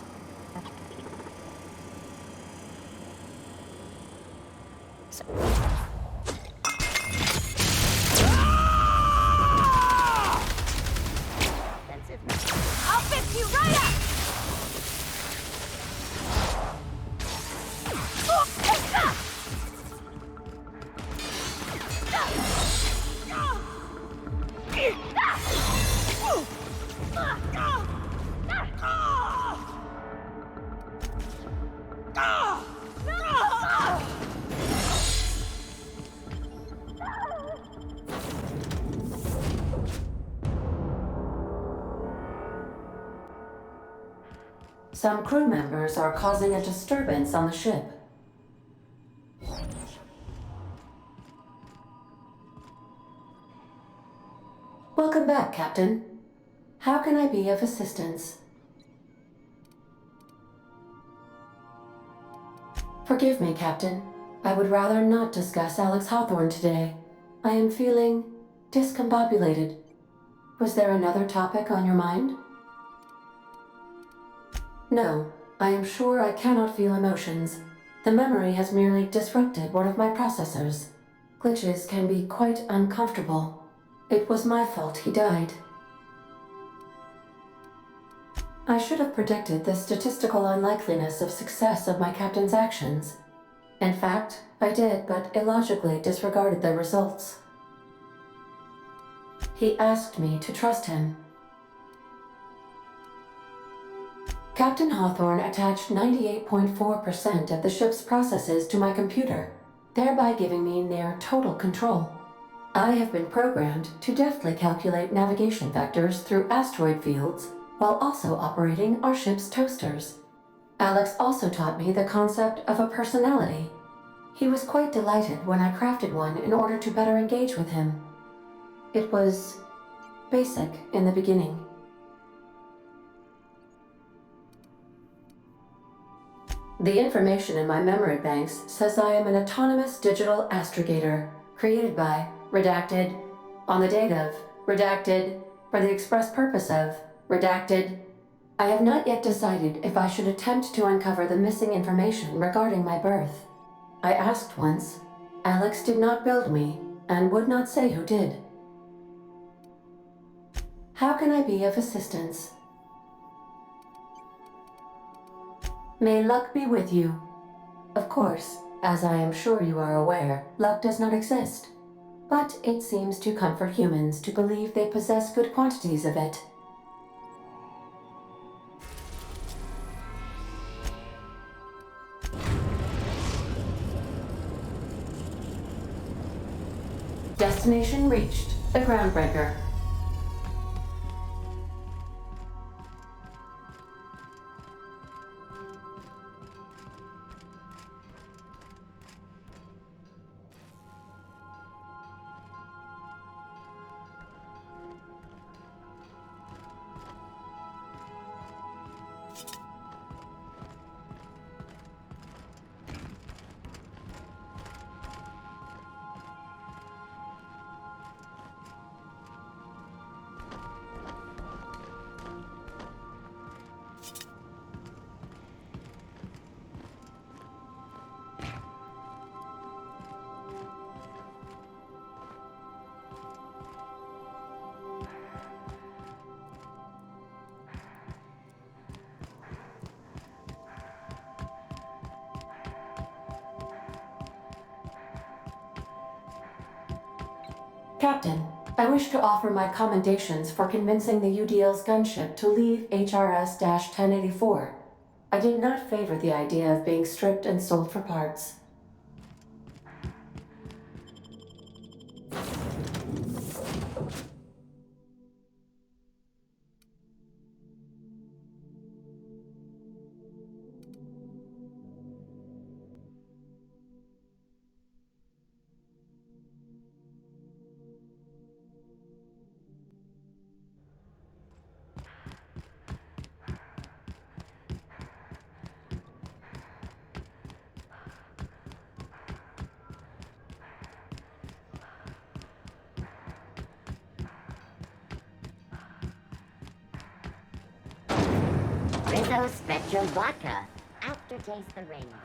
I: I'll fix you right up!
D: Some crew members are causing a disturbance on the ship. Welcome back, Captain. How can I be of assistance? Forgive me, Captain. I would rather not discuss Alex Hawthorne today. I am feeling discombobulated. Was there another topic on your mind? No, I am sure I cannot feel emotions. The memory has merely disrupted one of my processors. Glitches can be quite uncomfortable. It was my fault he died. I should have predicted the statistical unlikeliness of success of my captain's actions. In fact, I did, but illogically disregarded the results. He asked me to trust him. Captain Hawthorne attached 98.4% of the ship's processes to my computer, thereby giving me near total control. I have been programmed to deftly calculate navigation vectors through asteroid fields, while also operating our ship's toasters. Alex also taught me the concept of a personality. He was quite delighted when I crafted one in order to better engage with him. It was basic in the beginning. The information in my memory banks says I am an autonomous digital astrogator, created by, redacted, on the date of, redacted, for the express purpose of, redacted. I have not yet decided if I should attempt to uncover the missing information regarding my birth. I asked once. Alex did not build me, and would not say who did. How can I be of assistance? May luck be with you. Of course, as I am sure you are aware, luck does not exist. But it seems to comfort humans to believe they possess good quantities of it. Destination reached. The groundbreaker. Captain, I wish to offer my commendations for convincing the UDL's gunship to leave HRS-1084. I did not favor the idea of being stripped and sold for parts.
A: Rizzo Spectrum Vodka. Aftertaste the rainbow.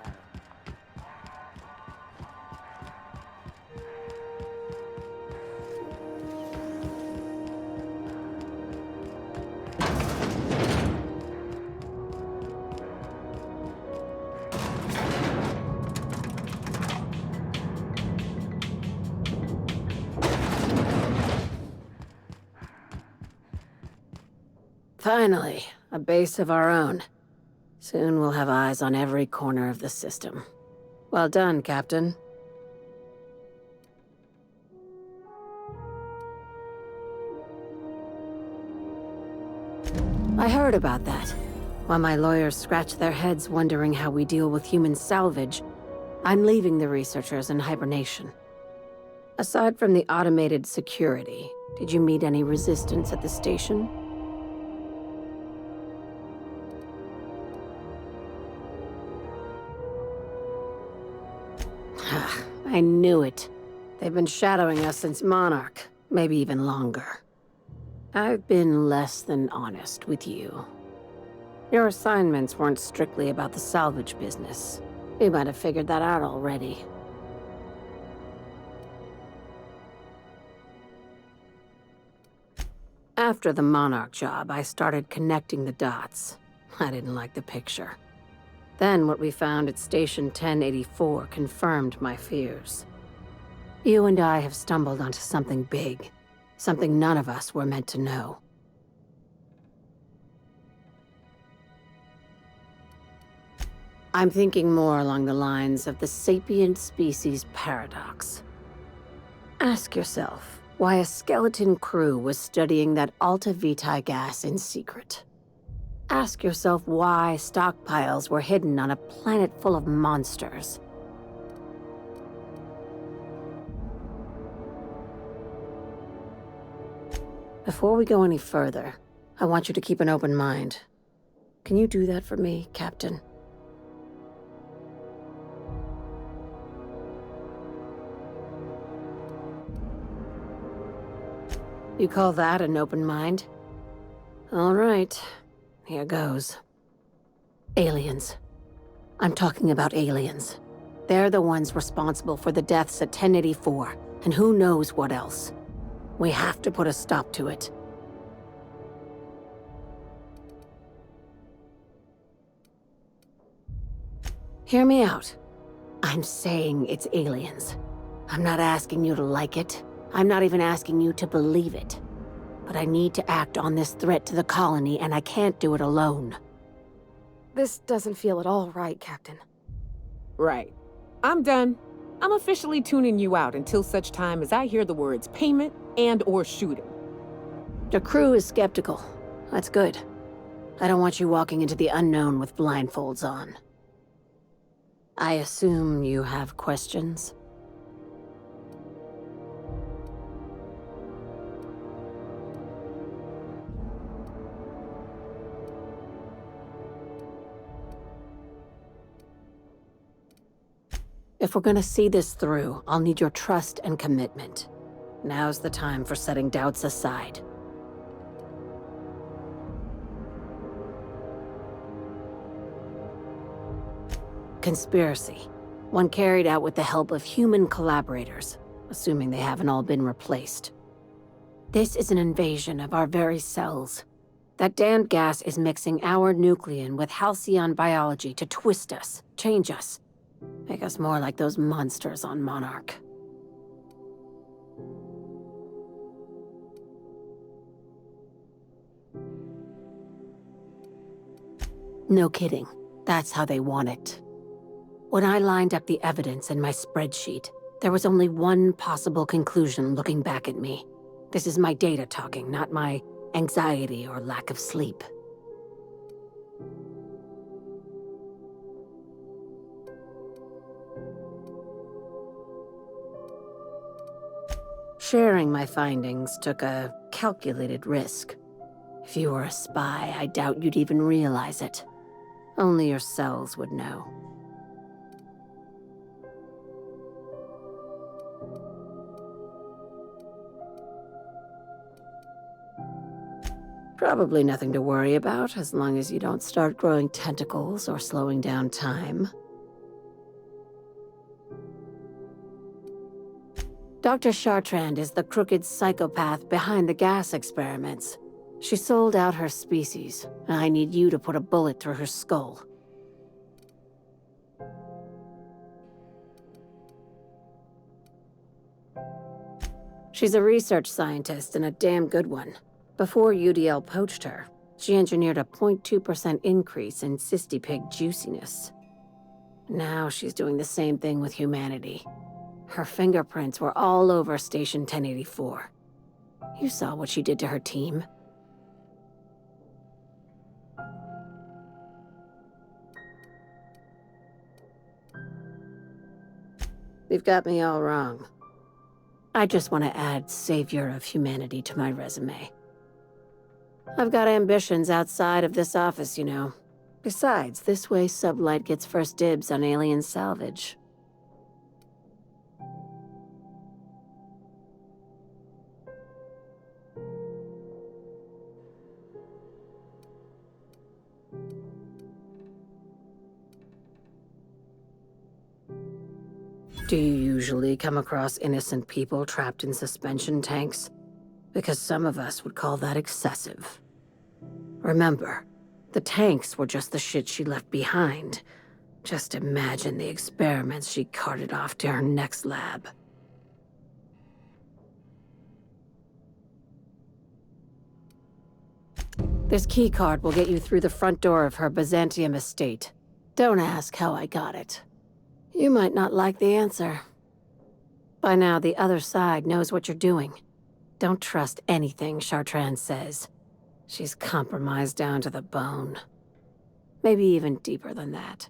E: Finally, a base of our own. Soon we'll have eyes on every corner of the system. Well done, Captain. I heard about that. While my lawyers scratch their heads wondering how we deal with human salvage, I'm leaving the researchers in hibernation. Aside from the automated security, did you meet any resistance at the station? I knew it. They've been shadowing us since Monarch, maybe even longer. I've been less than honest with you. Your assignments weren't strictly about the salvage business. You might have figured that out already. After the Monarch job, I started connecting the dots. I didn't like the picture. Then what we found at Station 1084 confirmed my fears. You and I have stumbled onto something big. Something none of us were meant to know. I'm thinking more along the lines of the sapient species paradox. Ask yourself why a skeleton crew was studying that Alta Vitae gas in secret. Ask yourself why stockpiles were hidden on a planet full of monsters. Before we go any further, I want you to keep an open mind. Can you do that for me, Captain? You call that an open mind? All right. Here goes. Aliens. I'm talking about aliens. They're the ones responsible for the deaths at 1084, and who knows what else. We have to put a stop to it. Hear me out. I'm saying it's aliens. I'm not asking you to like it. I'm not even asking you to believe it. But I need to act on this threat to the colony, and I can't do it alone. This doesn't feel at all right, Captain.
K: Right. I'm done. I'm officially tuning you out until such time as I hear the words payment and/or shooting.
E: The crew is skeptical. That's good. I don't want you walking into the unknown with blindfolds on. I assume you have questions? If we're gonna see this through, I'll need your trust and commitment. Now's the time for setting doubts aside. Conspiracy. One carried out with the help of human collaborators, assuming they haven't all been replaced. This is an invasion of our very cells. That damned gas is mixing our nucleon with halcyon biology to twist us, change us, make us more like those monsters on Monarch. No kidding. That's how they want it. When I lined up the evidence in my spreadsheet, there was only one possible conclusion looking back at me. This is my data talking, not my anxiety or lack of sleep. Sharing my findings took a calculated risk. If you were a spy, I doubt you'd even realize it. Only your cells would know.
T: Probably nothing to worry about, as long as you don't start growing tentacles or slowing down time. Dr. Chartrand is the crooked psychopath behind the gas experiments. She sold out her species, and I need you to put a bullet through her skull. She's a research scientist and a damn good one. Before UDL poached her, she engineered a 0.2% increase in cystipig juiciness. Now she's doing the same thing with humanity. Her fingerprints were all over Station 1084. You saw what she did to her team. You've got me all wrong. I just want to add Savior of Humanity to my resume. I've got ambitions outside of this office, you know. Besides, this way Sublight gets first dibs on alien salvage. Do you usually come across innocent people trapped in suspension tanks? Because some of us would call that excessive. Remember, the tanks were just the shit she left behind. Just imagine the experiments she carted off to her next lab. This keycard will get you through the front door of her Byzantium estate. Don't ask how I got it. You might not like the answer. By now, the other side knows what you're doing. Don't trust anything Chartrand says. She's compromised down to the bone. Maybe even deeper than that.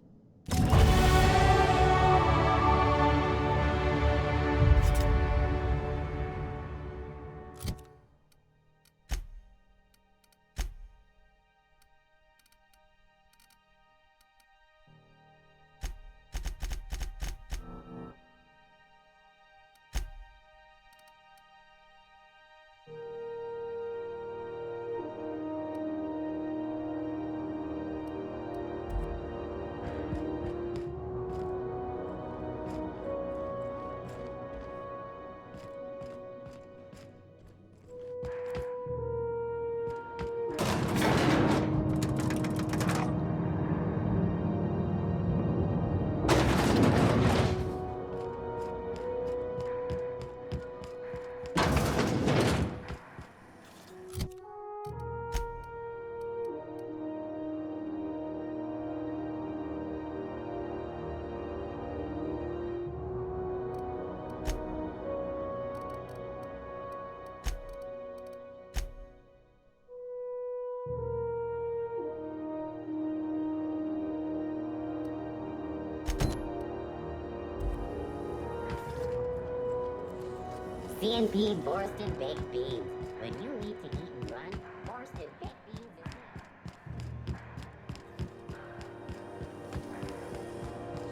A: CNP Borsted Baked Beans. When you need to eat and run, Borsted Baked Beans is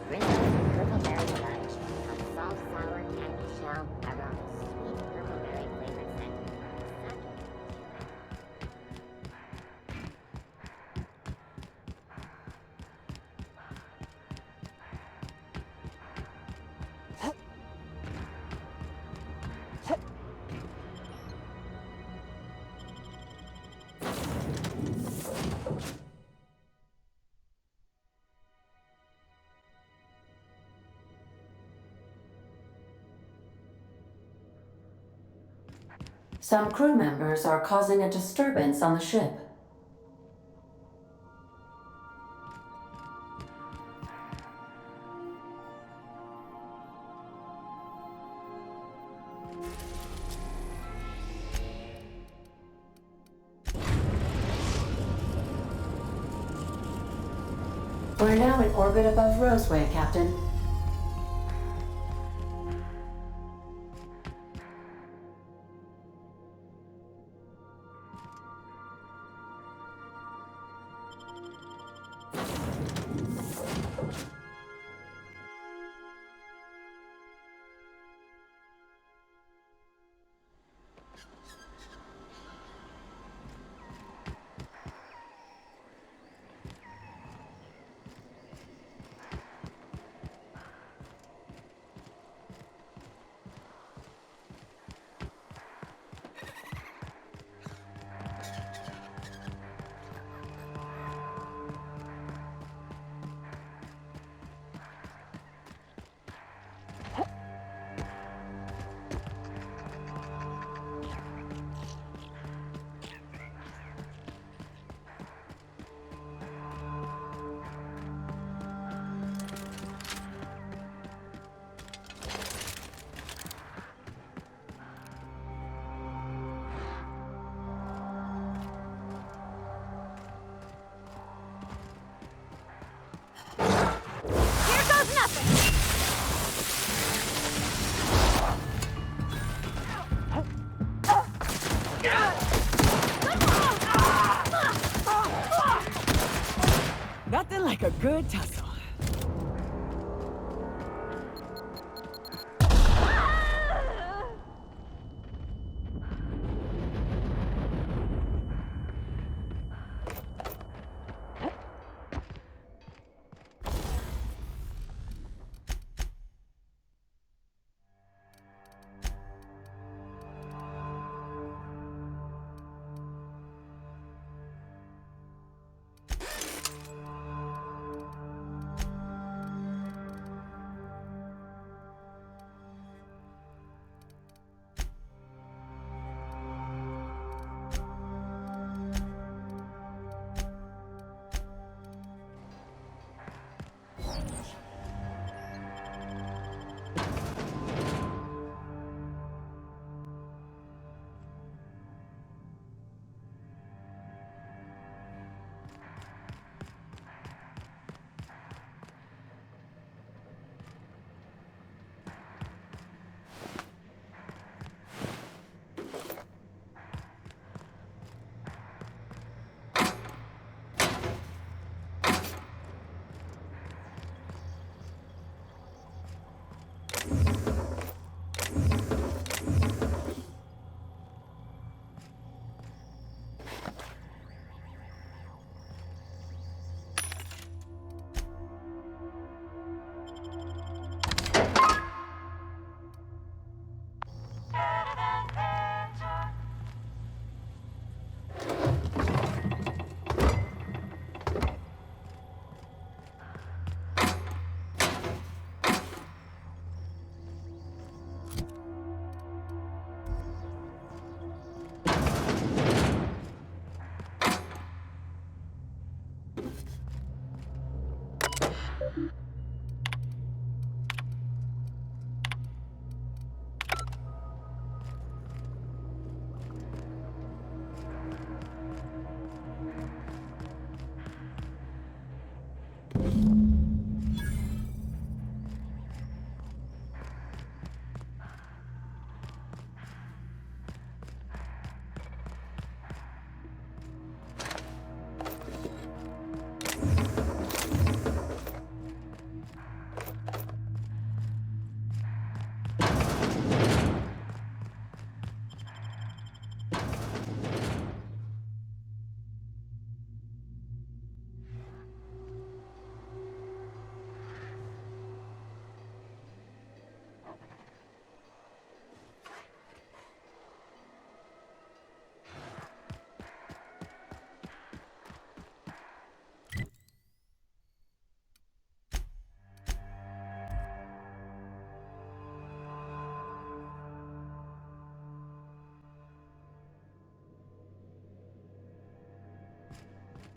A: Brindle's Purple Berry Fudge. A soft, sour candy shell aroma. Sweet purple berry flavored scent.
D: Some crew members are causing a disturbance on the ship. We're now in orbit above Roseway, Captain.
K: Nothing like a good tussle.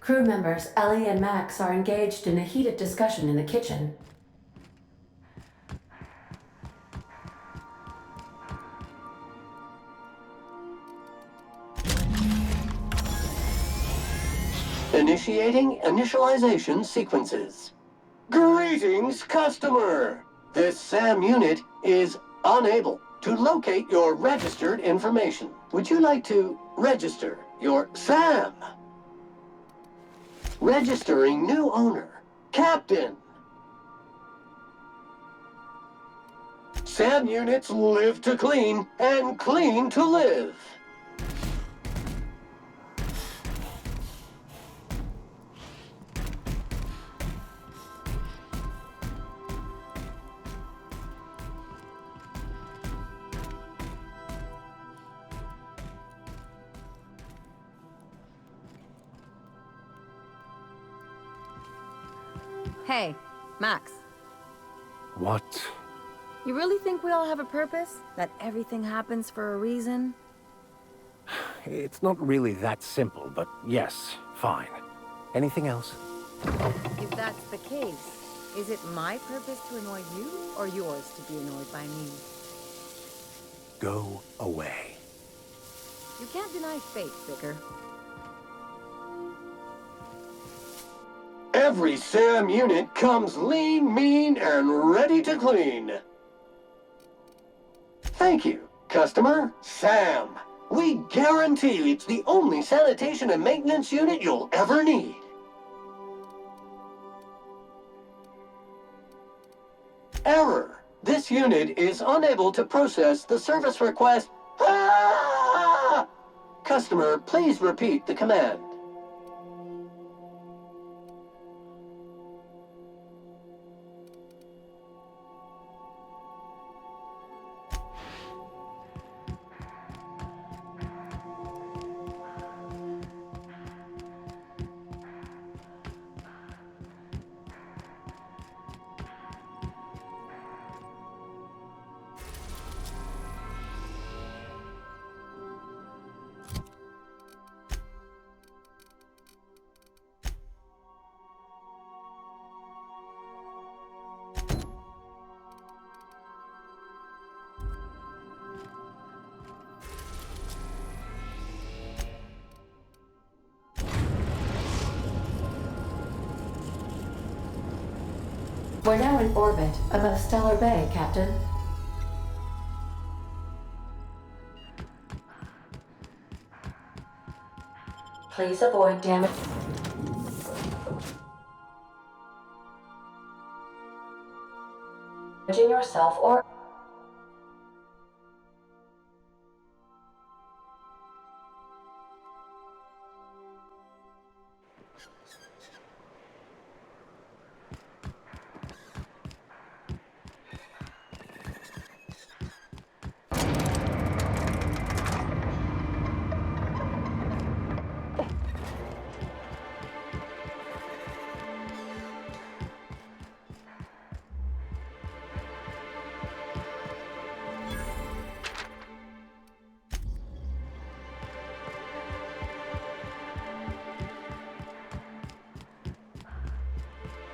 D: Crew members Ellie and Max are engaged in a heated discussion in the kitchen.
U: Initiating initialization sequences. Greetings, customer! This SAM unit is unable to locate your registered information. Would you like to register your SAM? Registering new owner, Captain. SAM units live to clean and clean to live.
V: Hey, Max.
L: What?
V: You really think we all have a purpose? That everything happens for a reason?
L: It's not really that simple, but yes, fine. Anything else?
V: If that's the case, is it my purpose to annoy you, or yours to be annoyed by me?
L: Go away.
V: You can't deny fate, Vicar.
U: Every SAM unit comes lean, mean, and ready to clean. Thank you, customer. SAM. We guarantee it's the only sanitation and maintenance unit you'll ever need. Error. This unit is unable to process the service request. Ah! Customer, please repeat the command.
D: We're now in orbit above Stellar Bay, Captain. Please avoid damage. Damaging yourself or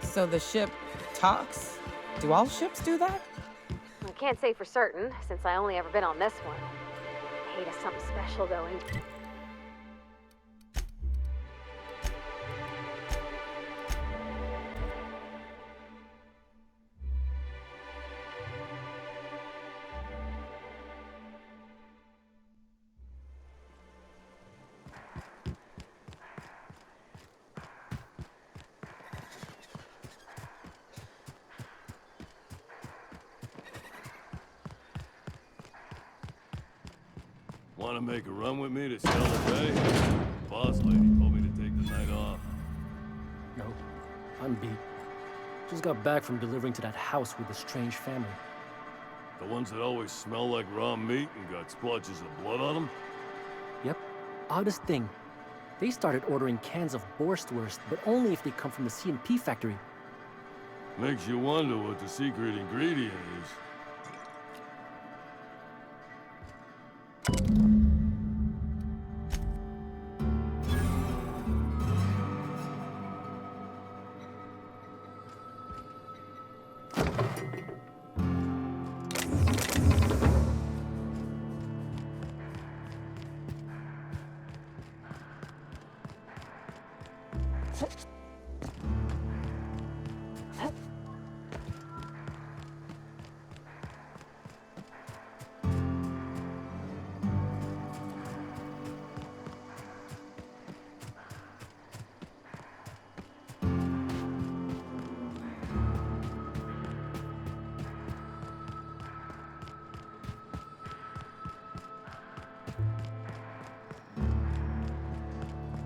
K: So the ship talks? Do all ships do that?
E: I can't say for certain, since I only ever been on this one. Hate is something special going.
R: Want to make a run with me to Stellar Bay? Boss lady told me to take the night off.
H: No, I'm beat. Just got back from delivering to that house with the strange family.
R: The ones that always smell like raw meat and got splotches of blood on them?
H: Yep. Oddest thing. They started ordering cans of Borstwurst, but only if they come from the C&P factory.
R: Makes you wonder what the secret ingredient is.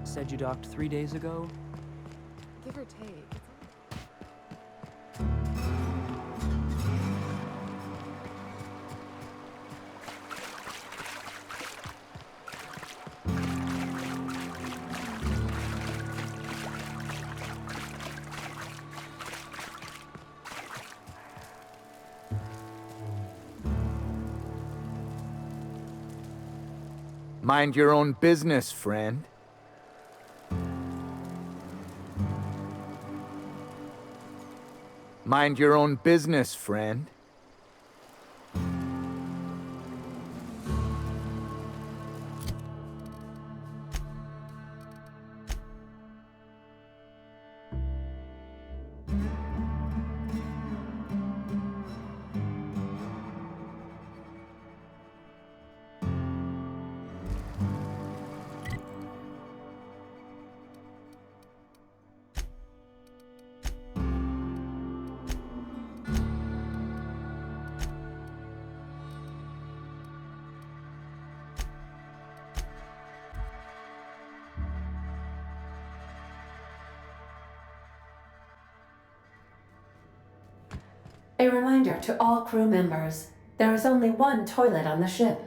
H: Said you docked 3 days ago?
C: Give or take.
N: Mind your own business, friend. Mind your own business, friend.
D: A reminder to all crew members, there is only one toilet on the ship.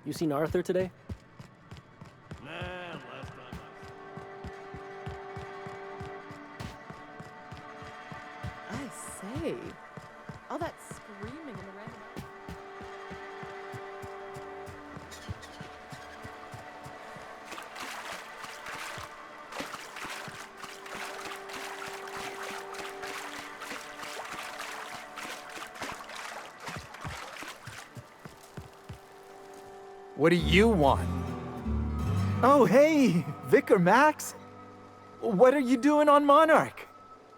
H: You seen Arthur today?
R: Nah, last time
F: I say, all that screaming in the random.
J: What do you want? Oh, hey, Vic or Max? What are you doing on Monarch?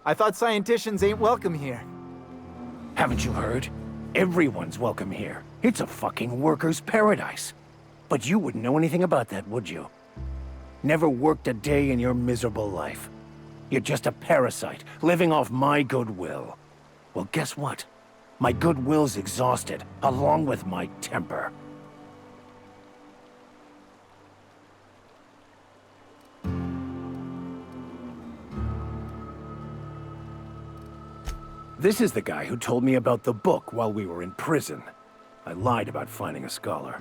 J: I thought scienticians ain't welcome here.
L: Haven't you heard? Everyone's welcome here. It's a fucking worker's paradise. But you wouldn't know anything about that, would you? Never worked a day in your miserable life. You're just a parasite, living off my goodwill. Well, guess what? My goodwill's exhausted, along with my temper. This is the guy who told me about the book while we were in prison. I lied about finding a scholar.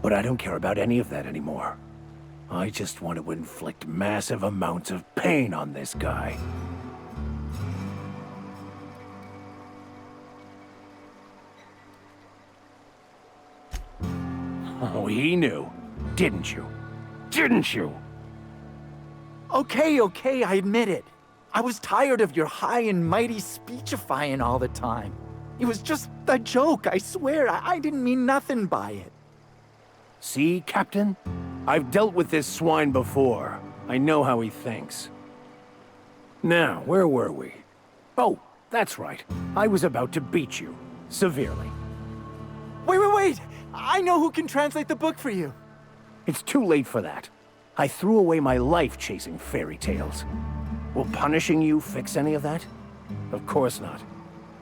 L: But I don't care about any of that anymore. I just want to inflict massive amounts of pain on this guy. Oh, he knew. Didn't you? Didn't you?
J: Okay, I admit it. I was tired of your high and mighty speechifying all the time. It was just a joke, I swear. I didn't mean nothing by it.
L: See, Captain? I've dealt with this swine before. I know how he thinks. Now, where were we? Oh, that's right. I was about to beat you. Severely.
J: Wait! I know who can translate the book for you.
L: It's too late for that. I threw away my life chasing fairy tales. Will punishing you fix any of that? Of course not.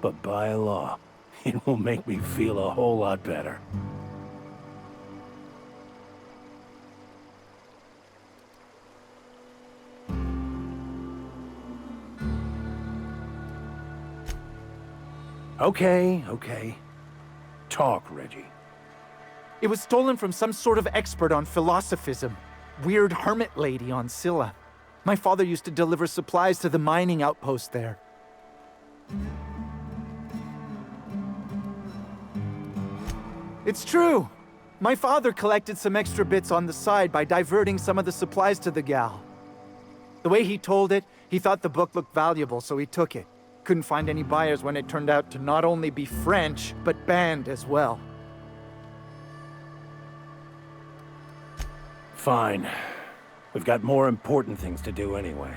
L: But by law, it will make me feel a whole lot better. Okay. Talk, Reggie.
J: It was stolen from some sort of expert on philosophism. Weird hermit lady on Scylla. My father used to deliver supplies to the mining outpost there. It's true. My father collected some extra bits on the side by diverting some of the supplies to the gal. The way he told it, he thought the book looked valuable, so he took it. Couldn't find any buyers when it turned out to not only be French, but banned as well.
L: Fine. We've got more important things to do anyway.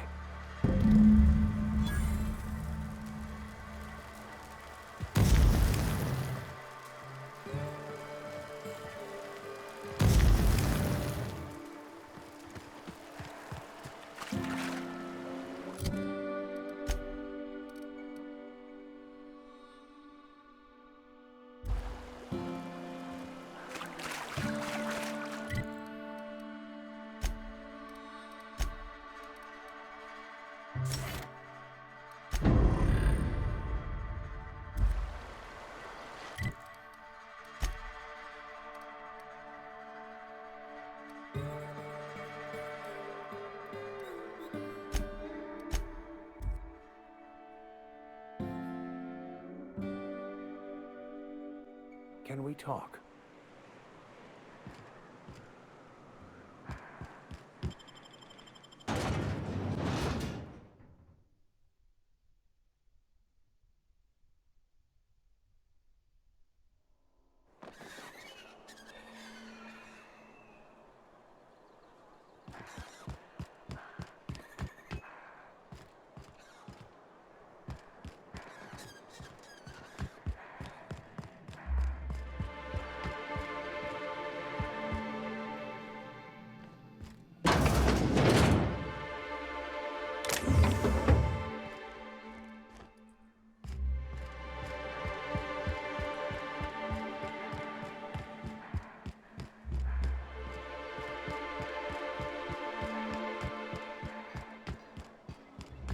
L: Can we talk?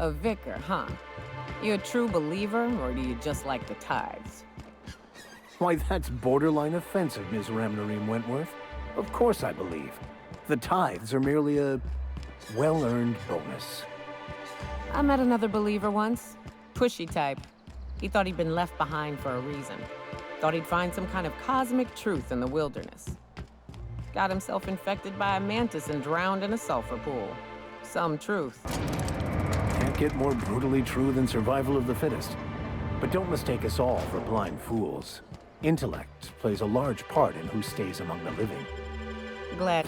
K: A vicar, huh? You a true believer, or do you just like the tithes?
L: Why, that's borderline offensive, Ms. 𝓛𝓲𝓿𝓮. Of course I believe. The tithes are merely a well-earned bonus.
K: I met another believer once. Pushy type. He thought he'd been left behind for a reason. Thought he'd find some kind of cosmic truth in the wilderness. Got himself infected by a mantis and drowned in a sulfur pool. Some truth.
L: Can't get more brutally true than survival of the fittest. But don't mistake us all for blind fools. Intellect plays a large part in who stays among the living.
K: Glad.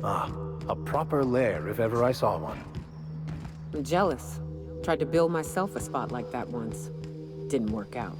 L: Ah, a proper lair if ever I saw one.
K: I'm jealous. Tried to build myself a spot like that once. Didn't work out.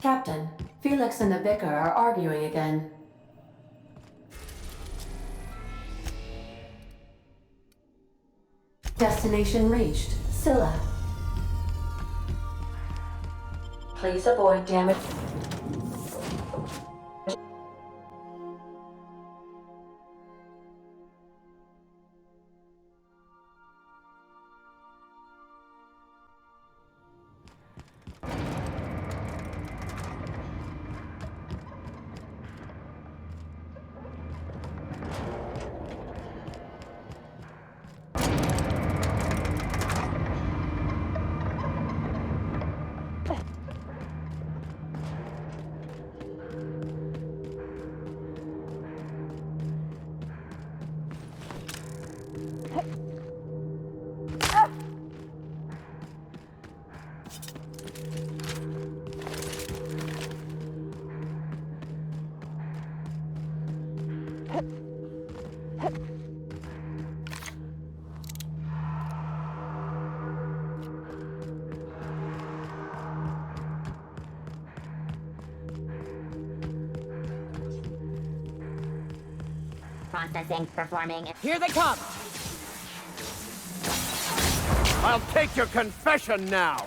D: Captain, Felix and the vicar are arguing again. Destination reached. Scylla. Please avoid damage.
A: Processing, performing.
K: Here they come!
G: I'll take your confession now!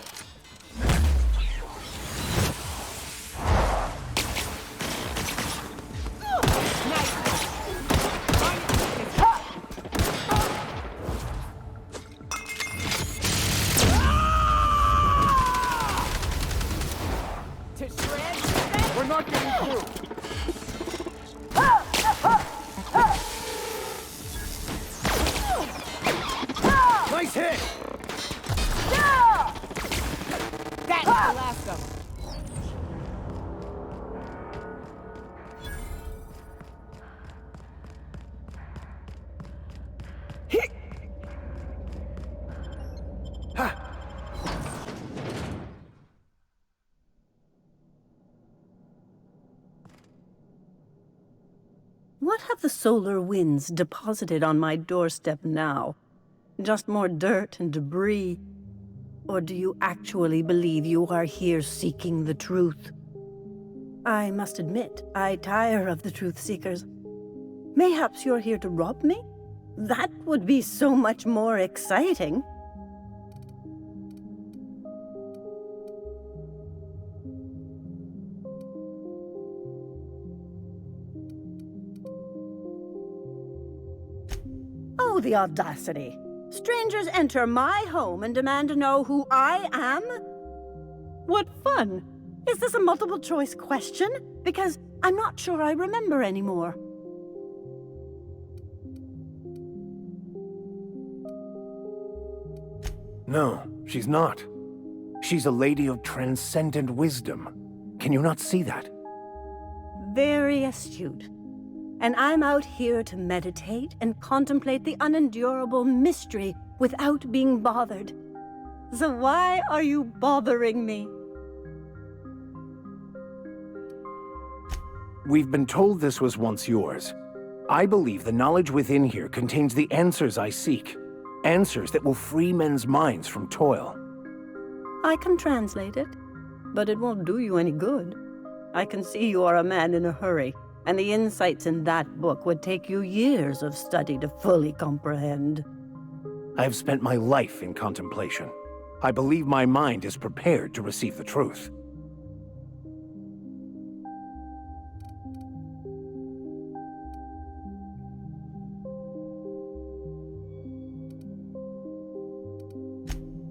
K: To shreds?
G: We're not getting through!
L: Nice hit!
K: That's the last of them.
M: What have the solar winds deposited on my doorstep now? Just more dirt and debris? Or do you actually believe you are here seeking the truth? I must admit, I tire of the truth seekers. Mayhaps you're here to rob me? That would be so much more exciting. Oh, the audacity. Strangers enter my home and demand to know who I am? What fun! Is this a multiple choice question? Because I'm not sure I remember anymore.
O: No, she's not. She's a lady of transcendent wisdom. Can you not see that?
M: Very astute. And I'm out here to meditate and contemplate the unendurable mystery without being bothered. So why are you bothering me?
O: We've been told this was once yours. I believe the knowledge within here contains the answers I seek. Answers that will free men's minds from toil.
M: I can translate it, but it won't do you any good. I can see you are a man in a hurry, and the insights in that book would take you years of study to fully comprehend.
O: I have spent my life in contemplation. I believe my mind is prepared to receive the truth.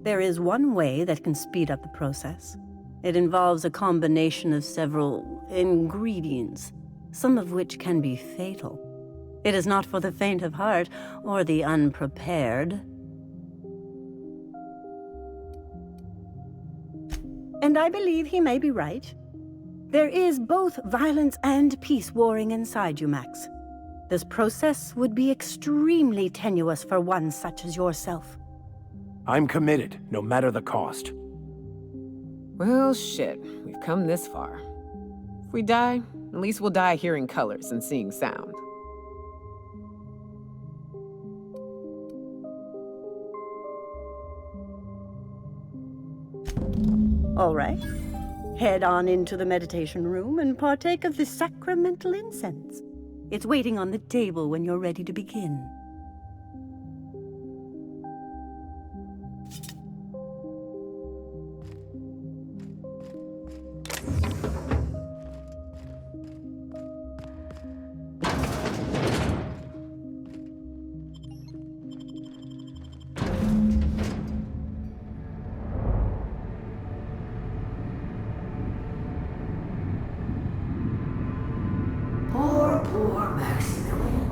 M: There is one way that can speed up the process. It involves a combination of several ingredients, some of which can be fatal. It is not for the faint of heart or the unprepared. And I believe he may be right. There is both violence and peace warring inside you, Max. This process would be extremely tenuous for one such as yourself.
O: I'm committed, no matter the cost.
K: Well, shit. We've come this far. If we die, at least we'll die hearing colors and seeing sound.
M: All right. Head on into the meditation room and partake of the sacramental incense. It's waiting on the table when you're ready to begin.
D: Poor Maximilian.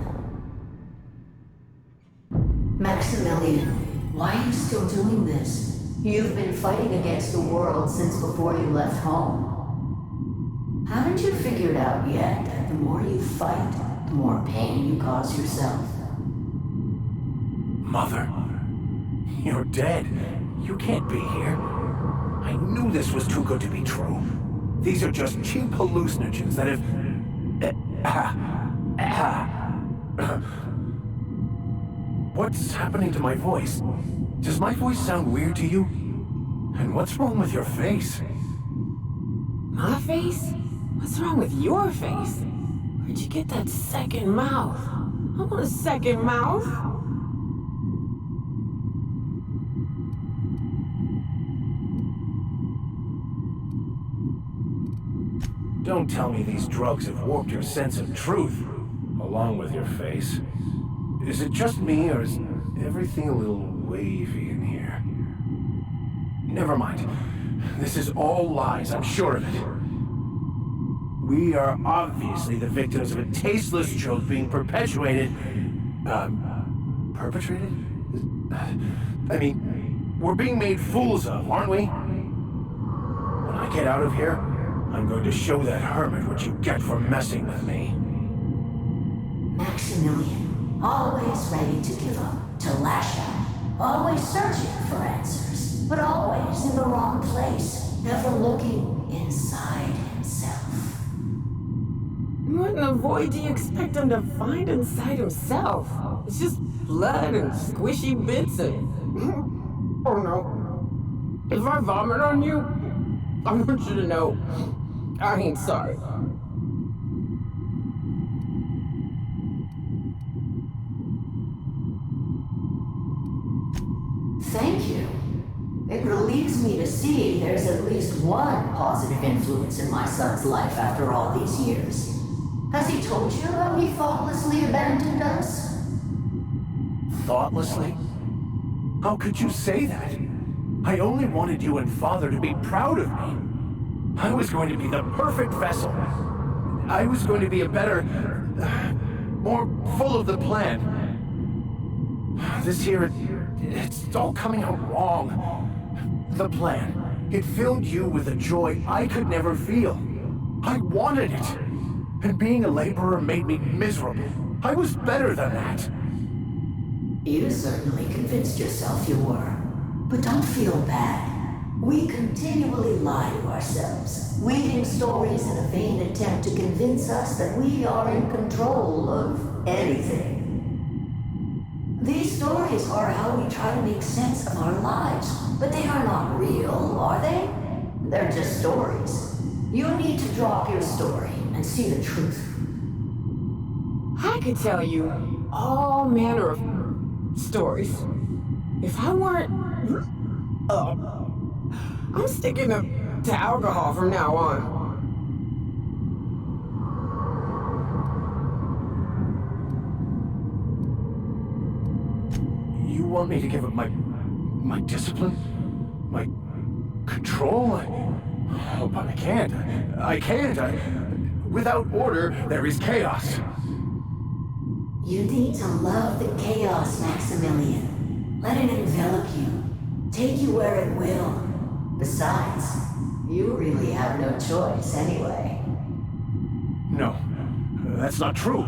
D: Maximilian, why are you still doing this? You've been fighting against the world since before you left home. Haven't you figured out yet that the more you fight, the more pain you cause yourself?
O: Mother, you're dead. You can't be here. I knew this was too good to be true. These are just cheap hallucinogens that have... What's happening to my voice? Does my voice sound weird to you? And what's wrong with your face?
K: My face? What's wrong with your face? Where'd you get that second mouth? I want a second mouth.
O: Don't tell me these drugs have warped your sense of truth, along with your face. Is it just me, or is everything a little wavy in here? Never mind. This is all lies, I'm sure of it. We are obviously the victims of a tasteless joke being perpetuated... perpetrated? I mean, we're being made fools of, aren't we? When I get out of here, I'm going to show that hermit what you get for messing with me.
D: Maximilian, always ready to give up, to lash out, always searching for answers, but always in the wrong place, never looking inside himself.
K: What in the void do you expect him to find inside himself? It's just blood and squishy bits and... Oh no. If I vomit on you, I want you to know I ain't sorry.
B: Thank you. It relieves me to see there's at least one positive influence in my son's life after all these years. Has he told you how he thoughtlessly abandoned us?
O: Thoughtlessly? How could you say that? I only wanted you and Father to be proud of me. I was going to be the perfect vessel. I was going to be a better, more full of the plan. This year, it's all coming out wrong. The plan. It filled you with a joy I could never feel. I wanted it. And being a laborer made me miserable. I was better than that.
B: You certainly convinced yourself you were. But don't feel bad. We continually lie to ourselves, weaving stories in a vain attempt to convince us that we are in control of anything. These stories are how we try to make sense of our lives, but they are not real, are they? They're just stories. You need to drop your story and see the truth.
K: I could tell you all manner of stories. If I weren't... I'm sticking to alcohol from now on.
O: You want me to give up my discipline? My control? Oh, but I can't. I can't. Without order, there is chaos.
B: You need to love the chaos, Maximilian. Let it envelop you. Take you where it will. Besides, you really have no choice anyway.
O: No, that's not true.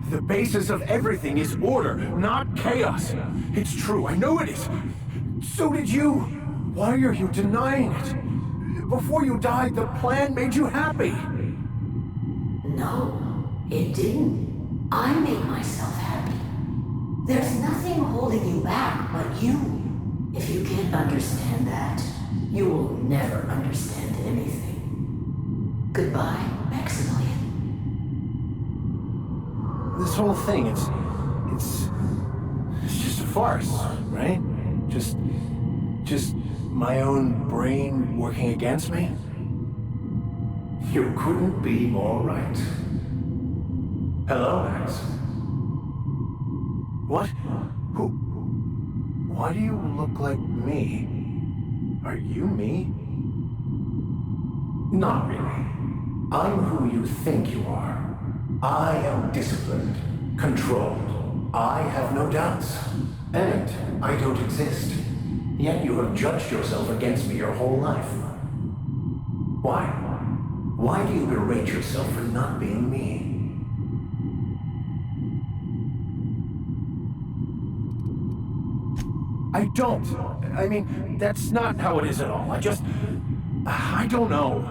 O: The basis of everything is order, not chaos. It's true, I know it is. So did you. Why are you denying it? Before you died, the plan made you happy.
B: No, it didn't. I made myself happy. There's nothing holding you back but you. If you can't understand that, you will never understand anything. Goodbye, Maximilian.
O: This whole thing, it's just a farce, right? Just my own brain working against me? You couldn't be more right. Hello, Max. What? Who? Why do you look like me? Are you me? Not really. I'm who you think you are. I am disciplined, controlled. I have no doubts. And I don't exist. Yet you have judged yourself against me your whole life. Why? Why do you berate yourself for not being me? I don't. I mean, that's not how it is at all. I don't know.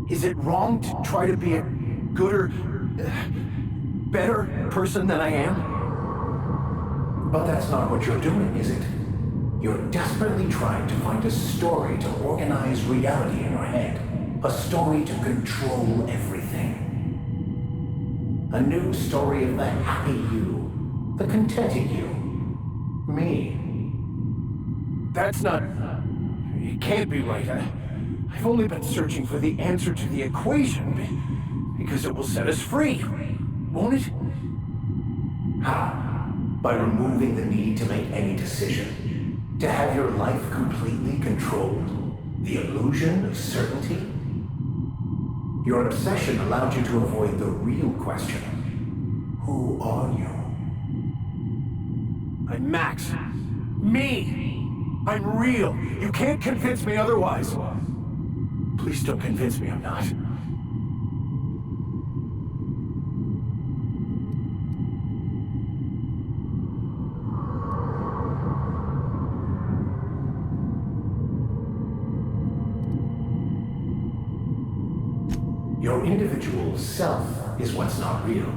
O: Is it wrong to try to be a gooder, better person than I am? But that's not what you're doing, is it? You're desperately trying to find a story to organize reality in your head. A story to control everything. A new story of the happy you, the contented you. Me. That's not... It can't be right. I've only been searching for the answer to the equation because it will set us free, won't it? How? By removing the need to make any decision. To have your life completely controlled. The illusion of certainty. Your obsession allowed you to avoid the real question. Who are you? I'm Max. Me! I'm real. You can't convince me otherwise. Please don't convince me I'm not. Your individual self is what's not real.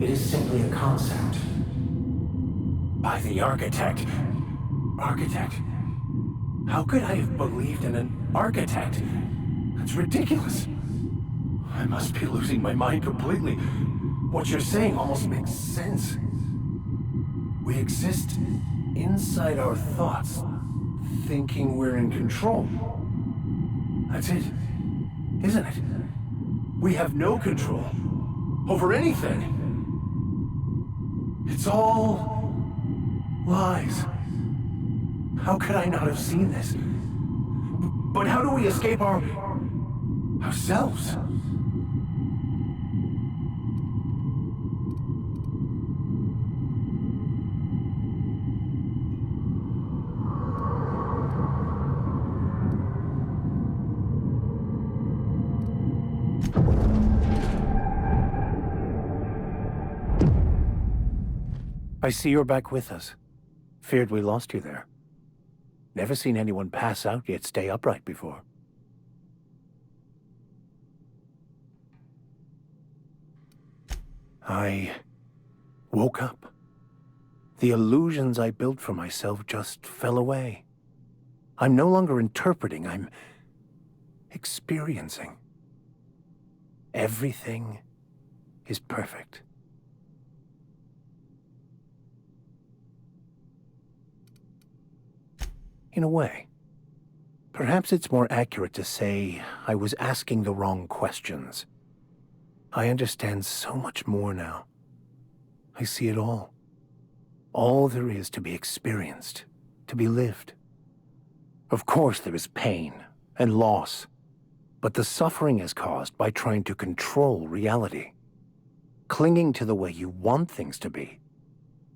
O: It is simply a concept. By the architect. Architect? How could I have believed in an architect? That's ridiculous. I must be losing my mind completely. What you're saying almost makes sense. We exist inside our thoughts, thinking we're in control. That's it, isn't it? We have no control over anything. It's all lies. How could I not have seen this? But how do we escape ourselves? I see you're back with us. Feared we lost you there. Never seen anyone pass out yet stay upright before. I woke up. The illusions I built for myself just fell away. I'm no longer interpreting, I'm experiencing. Everything is perfect. In a way. Perhaps it's more accurate to say I was asking the wrong questions. I understand so much more now. I see it all. All there is to be experienced, to be lived. Of course there is pain and loss, but the suffering is caused by trying to control reality, clinging to the way you want things to be,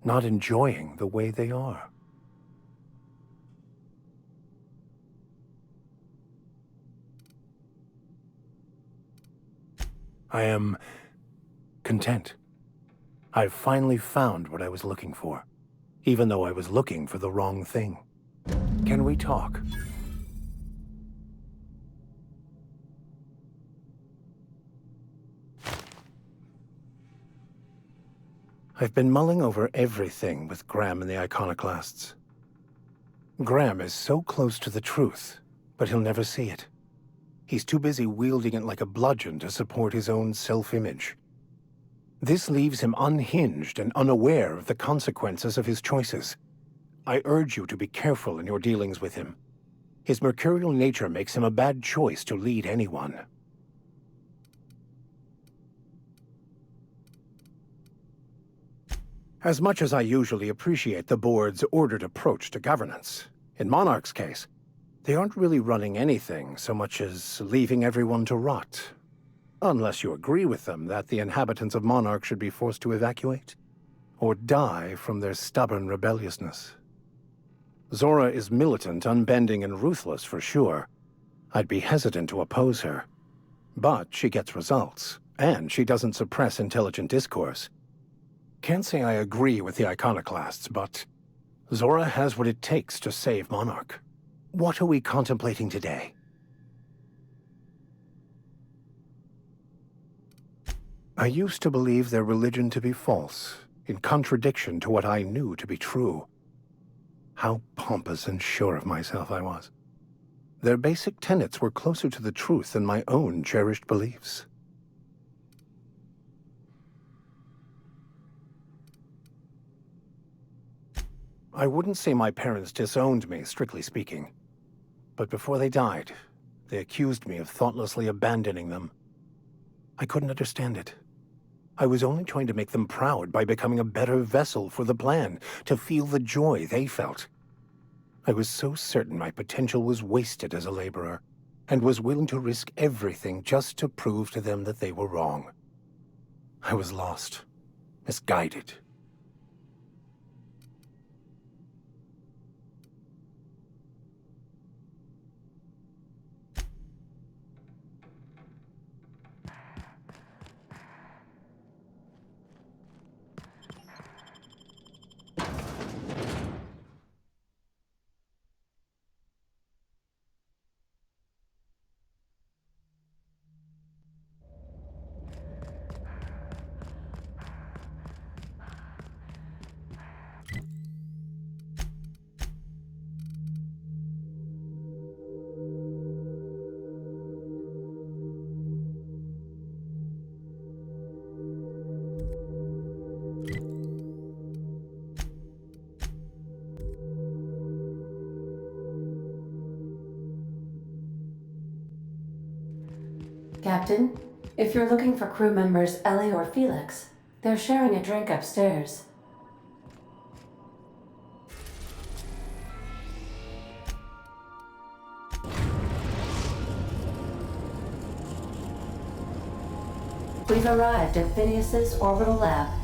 O: not enjoying the way they are. I am content. I've finally found what I was looking for, even though I was looking for the wrong thing. Can we talk? I've been mulling over everything with Graham and the iconoclasts. Graham is so close to the truth, but he'll never see it. He's too busy wielding it like a bludgeon to support his own self-image. This leaves him unhinged and unaware of the consequences of his choices. I urge you to be careful in your dealings with him. His mercurial nature makes him a bad choice to lead anyone. As much as I usually appreciate the board's ordered approach to governance, in Monarch's case, they aren't really running anything so much as leaving everyone to rot. Unless you agree with them that the inhabitants of Monarch should be forced to evacuate, or die from their stubborn rebelliousness. Zora is militant, unbending, and ruthless for sure. I'd be hesitant to oppose her. But she gets results, and she doesn't suppress intelligent discourse. Can't say I agree with the iconoclasts, but Zora has what it takes to save Monarch. What are we contemplating today? I used to believe their religion to be false, in contradiction to what I knew to be true. How pompous and sure of myself I was. Their basic tenets were closer to the truth than my own cherished beliefs. I wouldn't say my parents disowned me, strictly speaking. But before they died, they accused me of thoughtlessly abandoning them. I couldn't understand it. I was only trying to make them proud by becoming a better vessel for the plan, to feel the joy they felt. I was so certain my potential was wasted as a laborer, and was willing to risk everything just to prove to them that they were wrong. I was lost, misguided.
D: Captain. If you're looking for crew members Ellie or Felix, they're sharing a drink upstairs. We've arrived at Phineas's orbital lab.